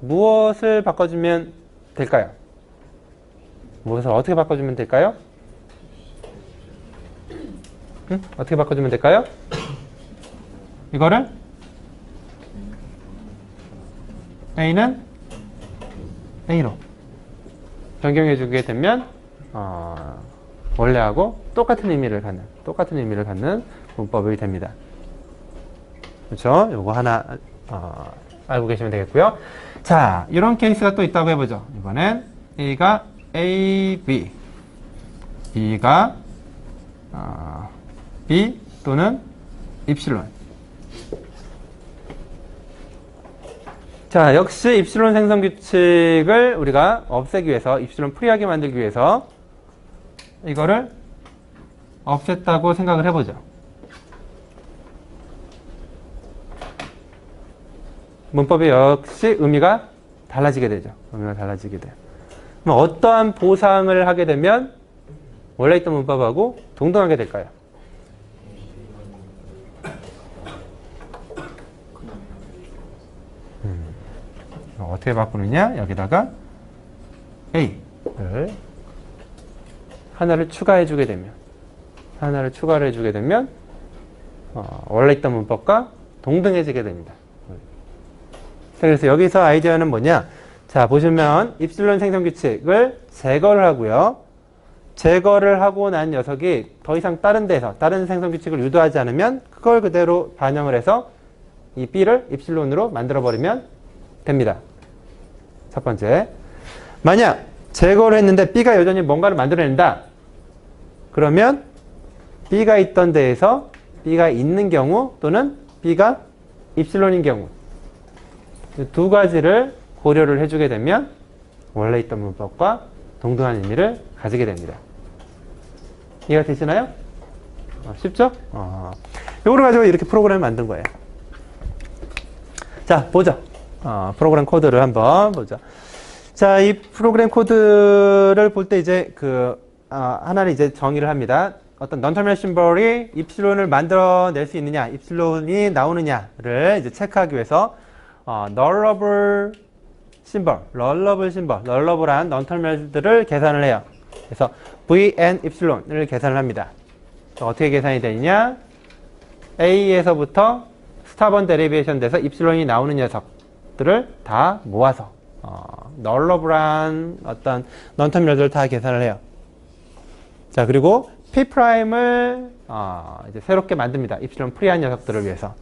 무엇을 바꿔주면 될까요? 무엇을 어떻게 바꿔주면 될까요? 어떻게 바꿔주면 될까요? 이거를 A는 A로 변경해 주게 되면 원래하고 똑같은 의미를 갖는 문법이 됩니다. 그렇죠? 요거 하나 알고 계시면 되겠고요. 자, 이런 케이스가 또 있다고 해보죠. 이번엔 A가 A, B, B가 B 또는 입실론. 자, 역시 입실론 생성 규칙을 우리가 없애기 위해서, 입실론 프리하게 만들기 위해서 이거를 없앴다고 생각을 해보죠. 문법이 역시 의미가 달라지게 되죠. 의미가 달라지게 돼요. 그럼 어떠한 보상을 하게 되면 원래 있던 문법하고 동등하게 될까요? 어떻게 바꾸느냐? 여기다가 A를 하나를 추가해 주게 되면 추가를 해주게 되면 원래 있던 문법과 동등해지게 됩니다. 그래서 여기서 아이디어는 뭐냐? 자, 보시면 입실론 생성 규칙을 제거를 하고요. 제거를 하고 난 녀석이 더 이상 다른 데서 다른 생성 규칙을 유도하지 않으면 그걸 그대로 반영을 해서 이 B를 입실론으로 만들어 버리면 됩니다. 첫 번째. 만약 제거를 했는데 B가 여전히 뭔가를 만들어낸다. 그러면 B가 있던 데에서 B가 있는 경우 또는 B가 입실론인 경우 이 두 가지를 고려를 해주게 되면 원래 있던 문법과 동등한 의미를 가지게 됩니다. 이해가 되시나요? 쉽죠? 이거를 가지고 이렇게 프로그램을 만든 거예요. 자, 보죠. 프로그램 코드를 한번 보죠. 자, 이 프로그램 코드를 볼 때 이제 하나는 이제 정의를 합니다. 어떤 non-terminal 심벌이 입실론을 만들어낼 수 있느냐, 입실론이 나오느냐를 이제 체크하기 위해서 nullable 심벌, nullable한 non-terminal들을 계산을 해요. 그래서 vn 입실론을 계산을 합니다. 어떻게 계산이 되느냐? A에서부터 스타번 데리베이션 돼서 입실론이 나오는 녀석들을 다 모아서 nullable한 어떤 non-terminal들을 다 계산을 해요. 자, 그리고 P'을 이제 새롭게 만듭니다. 입실론 프리한 녀석들을 위해서.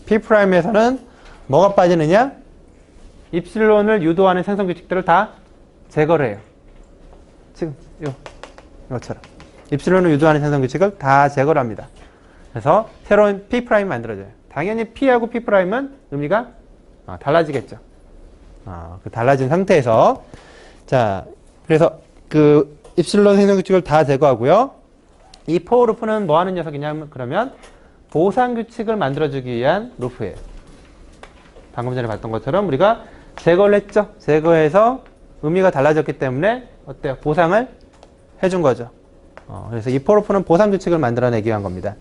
P'에서는 뭐가 빠지느냐? 입실론을 유도하는 생성 규칙들을 다 제거를 해요. 지금 이것처럼 입실론을 유도하는 생성 규칙을 다 제거를 합니다. 그래서 새로운 P' 만들어져요. 당연히 P하고 P'은 의미가 달라지겠죠. 그 달라진 상태에서 자, 그래서 그 입실론 생성 규칙을 다 제거하고요. 이 for 루프는 뭐 하는 녀석이냐면 그러면 보상 규칙을 만들어주기 위한 루프예요. 방금 전에 봤던 것처럼 우리가 제거를 했죠. 제거해서 의미가 달라졌기 때문에 어때요? 보상을 해준 거죠. 그래서 이 for 루프는 보상 규칙을 만들어내기 위한 겁니다.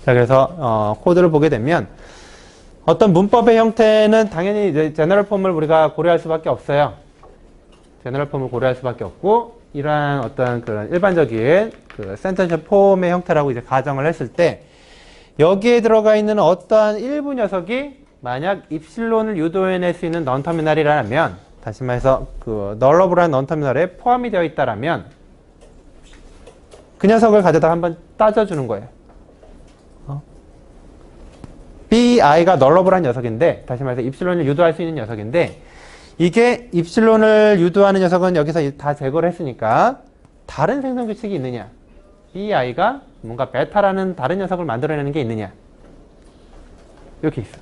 자, 그래서 코드를 보게 되면 어떤 문법의 형태는 당연히 이제 제너럴 폼을 우리가 고려할 수밖에 없어요. 제너럴 폼을 고려할 수밖에 없고 이러한 어떤 그런 일반적인 그 센텐셜 폼의 형태라고 이제 가정을 했을 때 여기에 들어가 있는 어떠한 일부 녀석이 만약 입실론을 유도해낼 수 있는 넌터미널이라면 다시 말해서 그 널러블한 넌터미널에 포함이 되어 있다라면 그 녀석을 가져다 한번 따져주는 거예요. Bi가 널러블한 녀석인데 다시 말해서 입실론을 유도할 수 있는 녀석인데 이게 입실론을 유도하는 녀석은 여기서 다 제거를 했으니까 다른 생성 규칙이 있느냐? Bi가 뭔가 베타라는 다른 녀석을 만들어내는 게 있느냐? 이렇게 있어.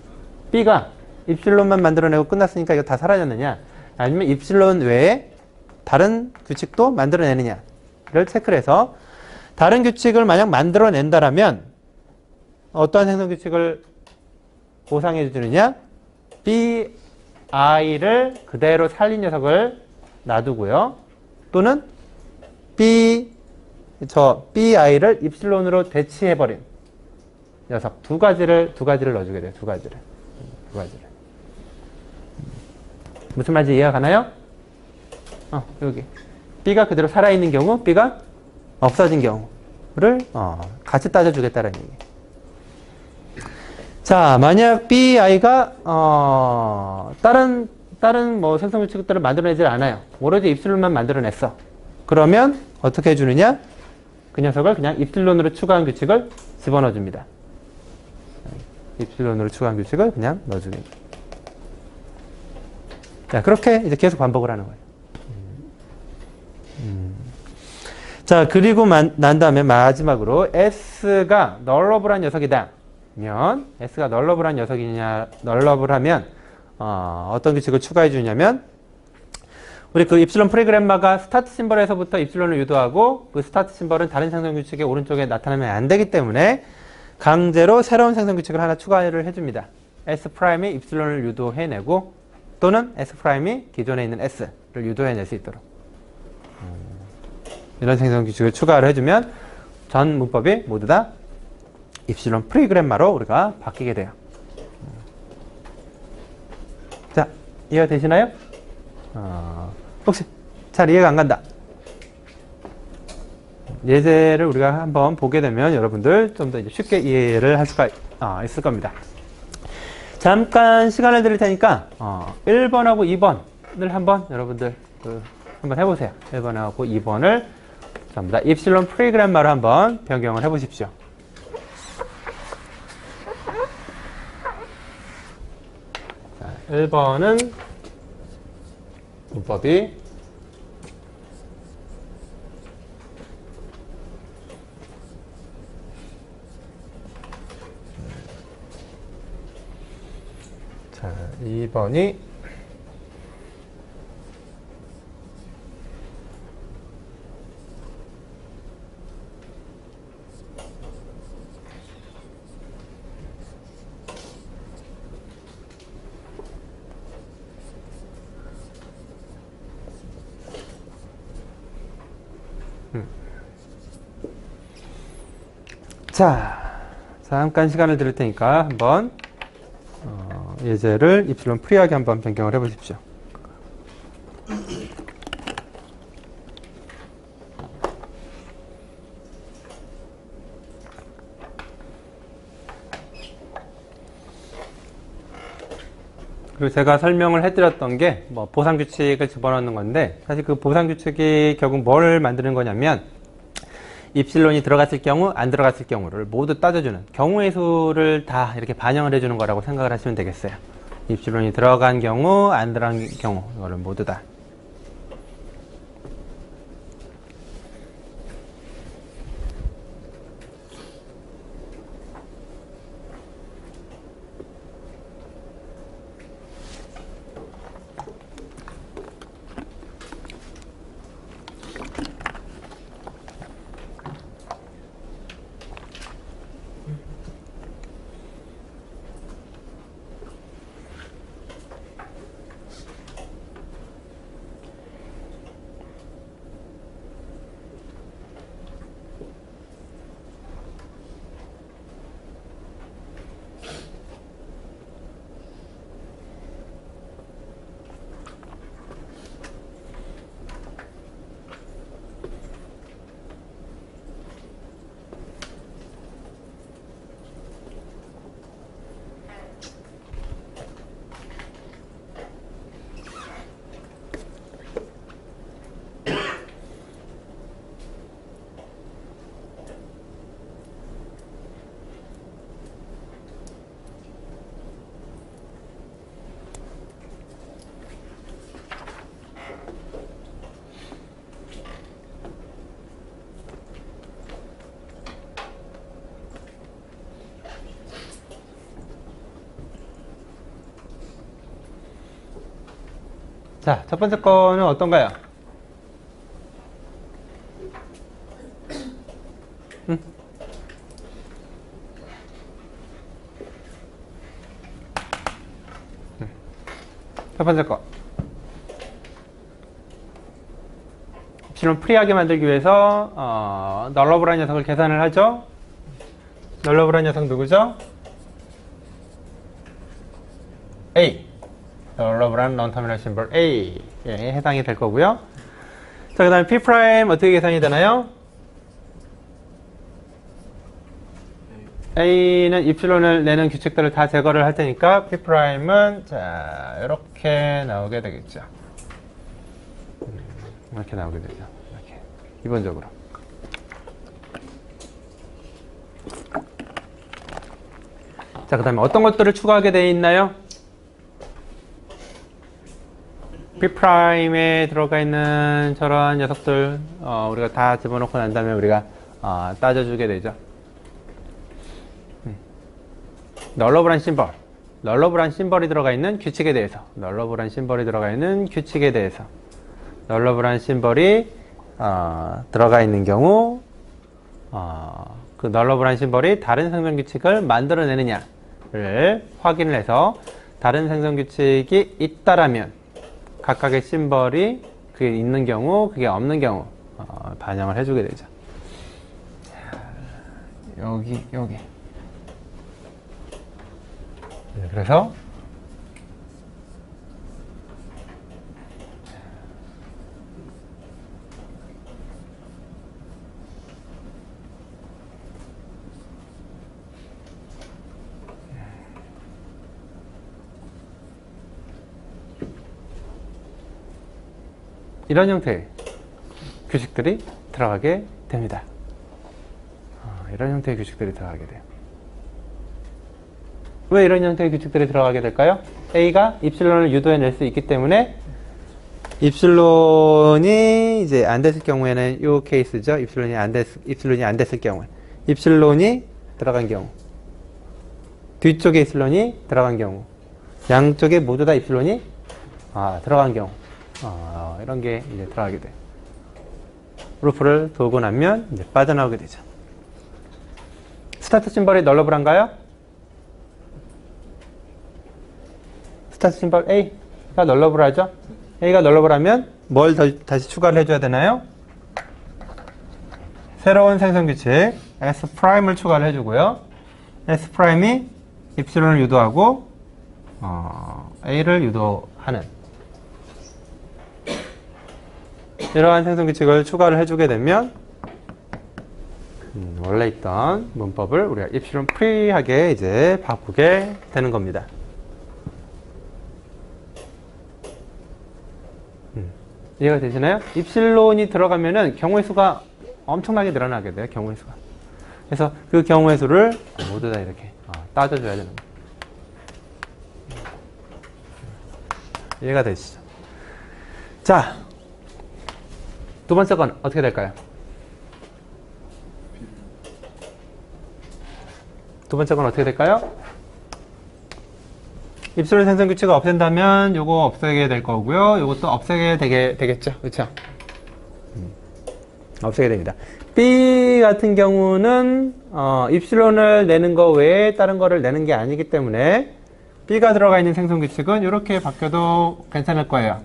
B가 입실론만 만들어내고 끝났으니까 이거 다 사라졌느냐? 아니면 입실론 외에 다른 규칙도 만들어내느냐를 체크를 해서 다른 규칙을 만약 만들어낸다라면 어떠한 생성 규칙을 보상해 주느냐? Bi를 그대로 살린 녀석을 놔두고요. 또는 Bi를 입실론으로 대치해버린 녀석 두 가지를 넣어주게 돼요. 두 가지를. 무슨 말인지 이해가 가나요? 여기. B가 그대로 살아있는 경우, B가 없어진 경우를 같이 따져주겠다는 얘기. 자, 만약 Bi가 다른 뭐 생성 규칙들을 만들어내질 않아요. 오로지 입실론만 만들어냈어. 그러면 어떻게 해주느냐? 그 녀석을 그냥 입실론으로 추가한 규칙을 집어넣어 줍니다. 입실론으로 추가한 규칙을 그냥 넣어주게. 자, 그렇게 이제 계속 반복을 하는 거예요. 자, 그리고 난 다음에 마지막으로 S가 널러블한 녀석이다. 면 S가 널러블한 녀석이냐, 널러블하면 어떤 규칙을 추가해 주냐면 우리 그 입실론 프로그램마가 스타트 심벌에서부터 입실론을 유도하고 그 스타트 심벌은 다른 생성 규칙의 오른쪽에 나타나면 안 되기 때문에 강제로 새로운 생성 규칙을 하나 추가를 해줍니다. S'이 입실론을 유도해내고 또는 S'이 기존에 있는 S를 유도해낼 수 있도록 이런 생성 규칙을 추가를 해주면 전 문법이 모두 다 입실론 프로그램마로 우리가 바뀌게 돼요. 자, 이해가 되시나요? 혹시 잘 이해가 안 간다. 예제를 우리가 한번 보게 되면 여러분들 좀 더 쉽게 이해를 할 수가 있을 겁니다. 잠깐 시간을 드릴 테니까 1번하고 2번을 한번 여러분들 한번 해보세요. 1번하고 2번을 전부 다 입실론 프로그램마로 한번 변경을 해보십시오. 자, 1번은 문법이 자, 2번이 자, 잠깐 시간을 드릴 테니까 한번 예제를 입실론 프리하게 한번 변경을 해보십시오. 그리고 제가 설명을 해드렸던 게 뭐 보상규칙을 집어넣는 건데 사실 그 보상규칙이 결국 뭘 만드는 거냐면 입실론이 들어갔을 경우, 안 들어갔을 경우를 모두 따져주는 경우의 수를 다 이렇게 반영을 해주는 거라고 생각을 하시면 되겠어요. 입실론이 들어간 경우, 안 들어간 경우, 이거를 모두 다. 자, 첫 번째 거는 어떤가요? 첫 번째 거. 입실론 프리하게 만들기 위해서 널러블한 녀석을 계산을 하죠. 널러블한 녀석 누구죠? A. 널러블한 non-terminal symbol A. 예, 해당이 될 거고요. 자, 그 다음에 P' 어떻게 계산이 되나요? A는 입실론을 내는 규칙들을 다 제거를 할 테니까 P'은 자, 이렇게 나오게 되겠죠. 이렇게 나오게 되죠. 이렇게 기본적으로. 자, 그 다음에 어떤 것들을 추가하게 되어 있나요? P'에 들어가 있는 저런 녀석들 우리가 다 집어넣고 난 다음에 우리가 따져주게 되죠. 널러블한 심벌, 널러블한 심벌이 들어가 있는 규칙에 대해서, 널러블한 심벌이 들어가 있는 규칙에 대해서, 널러블한 심벌이 들어가 있는 경우 그 널러블한 심벌이 다른 생성 규칙을 만들어내느냐를 확인을 해서 다른 생성 규칙이 있다라면 각각의 심벌이 그게 있는 경우, 그게 없는 경우 반영을 해주게 되죠. 여기. 네, 그래서 이런 형태의 규칙들이 들어가게 됩니다. 이런 형태의 규칙들이 들어가게 돼요. 왜 이런 형태의 규칙들이 들어가게 될까요? A가 입실론을 유도해낼 수 있기 때문에 입실론이 이제 안 됐을 경우에는 이 케이스죠. 입실론이 안 됐을 경우에 입실론이 들어간 경우, 뒤쪽에 입실론이 들어간 경우, 양쪽에 모두 다 입실론이 들어간 경우, 이런 게 이제 들어가게 돼요. 루프를 돌고 나면 이제 빠져나오게 되죠. 스타트 심벌이 널러블한가요? 스타트 심벌 A가 널러블하죠? A가 널러블하면 뭘 다시 추가를 해줘야 되나요? 새로운 생성 규칙 S'을 추가를 해주고요. S'이 입실론을 유도하고 A를 유도하는 이러한 생성 규칙을 추가를 해주게 되면 원래 있던 문법을 우리가 입실론 프리하게 이제 바꾸게 되는 겁니다. 이해가 되시나요? 입실론이 들어가면은 경우의 수가 엄청나게 늘어나게 돼요, 경우의 수가. 그래서 그 경우의 수를 모두 다 이렇게 따져줘야 되는 거예요. 이해가 되시죠? 자, 두 번째 건 어떻게 될까요? 두 번째 건 어떻게 될까요? 입술론 생성 규칙을 없앤다면 요거 없애게 될 거고요. 요것도 없애게 되겠죠. 그렇죠? 없애게 됩니다. B 같은 경우는 입실론을 내는 거 외에 다른 거를 내는 게 아니기 때문에 B가 들어가 있는 생성 규칙은 이렇게 바뀌어도 괜찮을 거예요.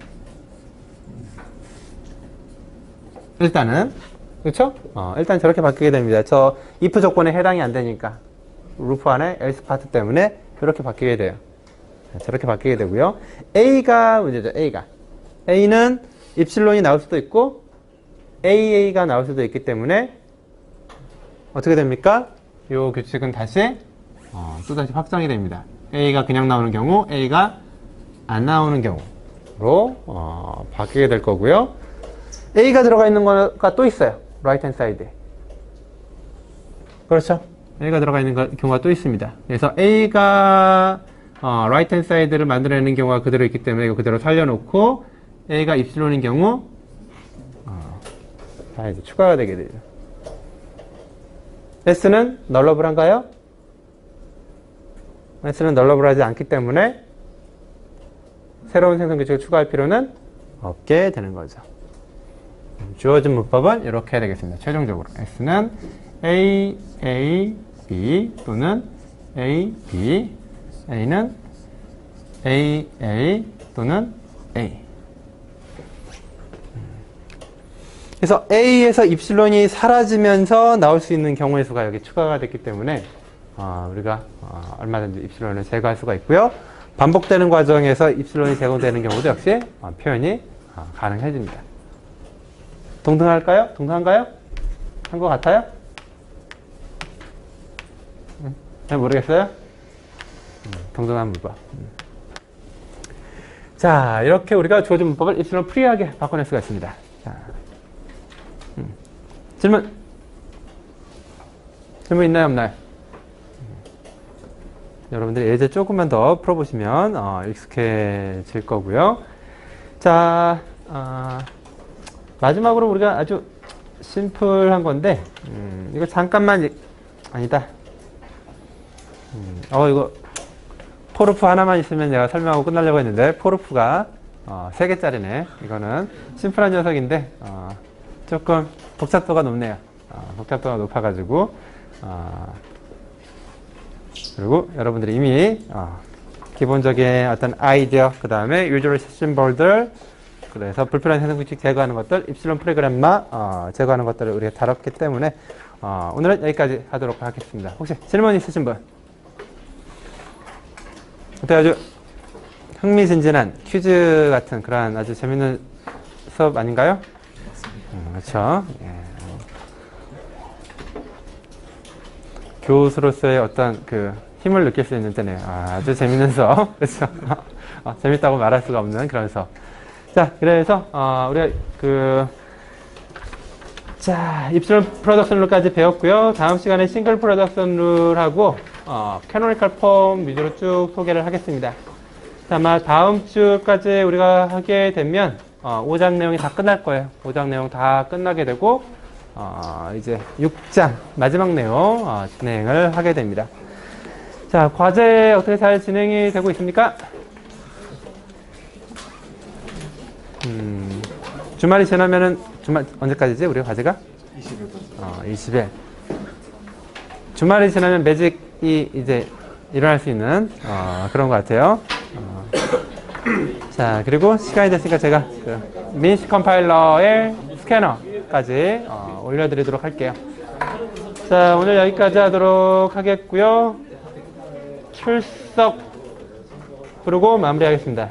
일단은 그렇죠? 일단 저렇게 바뀌게 됩니다. 저 if 조건에 해당이 안 되니까 루프 안에 else 파트 때문에 이렇게 바뀌게 돼요. 저렇게 바뀌게 되고요. A가 문제죠. A는 입실론이 나올 수도 있고 AA가 나올 수도 있기 때문에 어떻게 됩니까? 이 규칙은 다시 또다시 확정이 됩니다. A가 그냥 나오는 경우, A가 안 나오는 경우로 바뀌게 될 거고요. A가 들어가 있는 거가 또 있어요. right hand side에. 그렇죠? A가 들어가 있는 경우가 또 있습니다. 그래서 A가 right hand side를 만들어내는 경우가 그대로 있기 때문에 이거 그대로 살려놓고 A가 입실론인 경우 다 이제 추가가 되게 되죠. S는 널러블한가요? S는 널러블하지 않기 때문에 새로운 생성 규칙을 추가할 필요는 없게 되는 거죠. 주어진 문법은 이렇게 되겠습니다. 최종적으로 S는 A, A, B 또는 A, B, A는 A, A 또는 A. 그래서 A에서 입실론이 사라지면서 나올 수 있는 경우의 수가 여기 추가가 됐기 때문에 우리가 얼마든지 입실론을 제거할 수가 있고요. 반복되는 과정에서 입실론이 제거되는 경우도 역시 표현이 가능해집니다. 동등할까요? 동등한가요? 한 것 같아요? 잘 모르겠어요? 동등한 문법. 자, 이렇게 우리가 주어진 문법을 입실론 프리하게 바꿔낼 수가 있습니다. 자, 질문 있나요, 없나요? 여러분들이 예제 조금만 더 풀어보시면 익숙해질 거고요. 자, 마지막으로 우리가 아주 심플한 건데 이거 잠깐만 아니다. 이거 포르프 하나만 있으면 내가 설명하고 끝나려고 했는데 포르프가 3개짜리네. 이거는 심플한 녀석인데 조금 복잡도가 높네요. 복잡도가 높아가지고 그리고 여러분들이 이미 기본적인 어떤 아이디어, 그 다음에 usual 심볼들, 그래서 불필요한 생성 규칙 제거하는 것들, 입실론 프로그램마 제거하는 것들을 우리가 다뤘기 때문에 오늘은 여기까지 하도록 하겠습니다. 혹시 질문 있으신 분? 어때 아주 흥미진진한 퀴즈 같은 그런 아주 재밌는 수업 아닌가요? 그렇죠. 예. 교수로서의 어떤 그 힘을 느낄 수 있는 때네요. 아주 재밌는 수업. 그렇죠. 재밌다고 말할 수가 없는 그런 수업. 자, 그래서 우리가 입실론 프로덕션 룰까지 배웠고요. 다음 시간에 싱글 프로덕션 룰하고 캐노니컬 폼 위주로 쭉 소개를 하겠습니다. 자, 아마 다음 주까지 우리가 하게 되면 5장 내용이 다 끝날 거예요. 5장 내용 다 끝나게 되고 이제 6장 마지막 내용 진행을 하게 됩니다. 자, 과제 어떻게 잘 진행이 되고 있습니까? 주말이 지나면은 주말 언제까지지 우리 과제가? 20일. 20일. 주말이 지나면 매직이 이제 일어날 수 있는 그런 것 같아요. 자, 그리고 시간이 됐으니까 제가 그 미니시 컴파일러의 스캐너까지 올려드리도록 할게요. 자, 오늘 여기까지 하도록 하겠고요. 출석 부르고 마무리하겠습니다.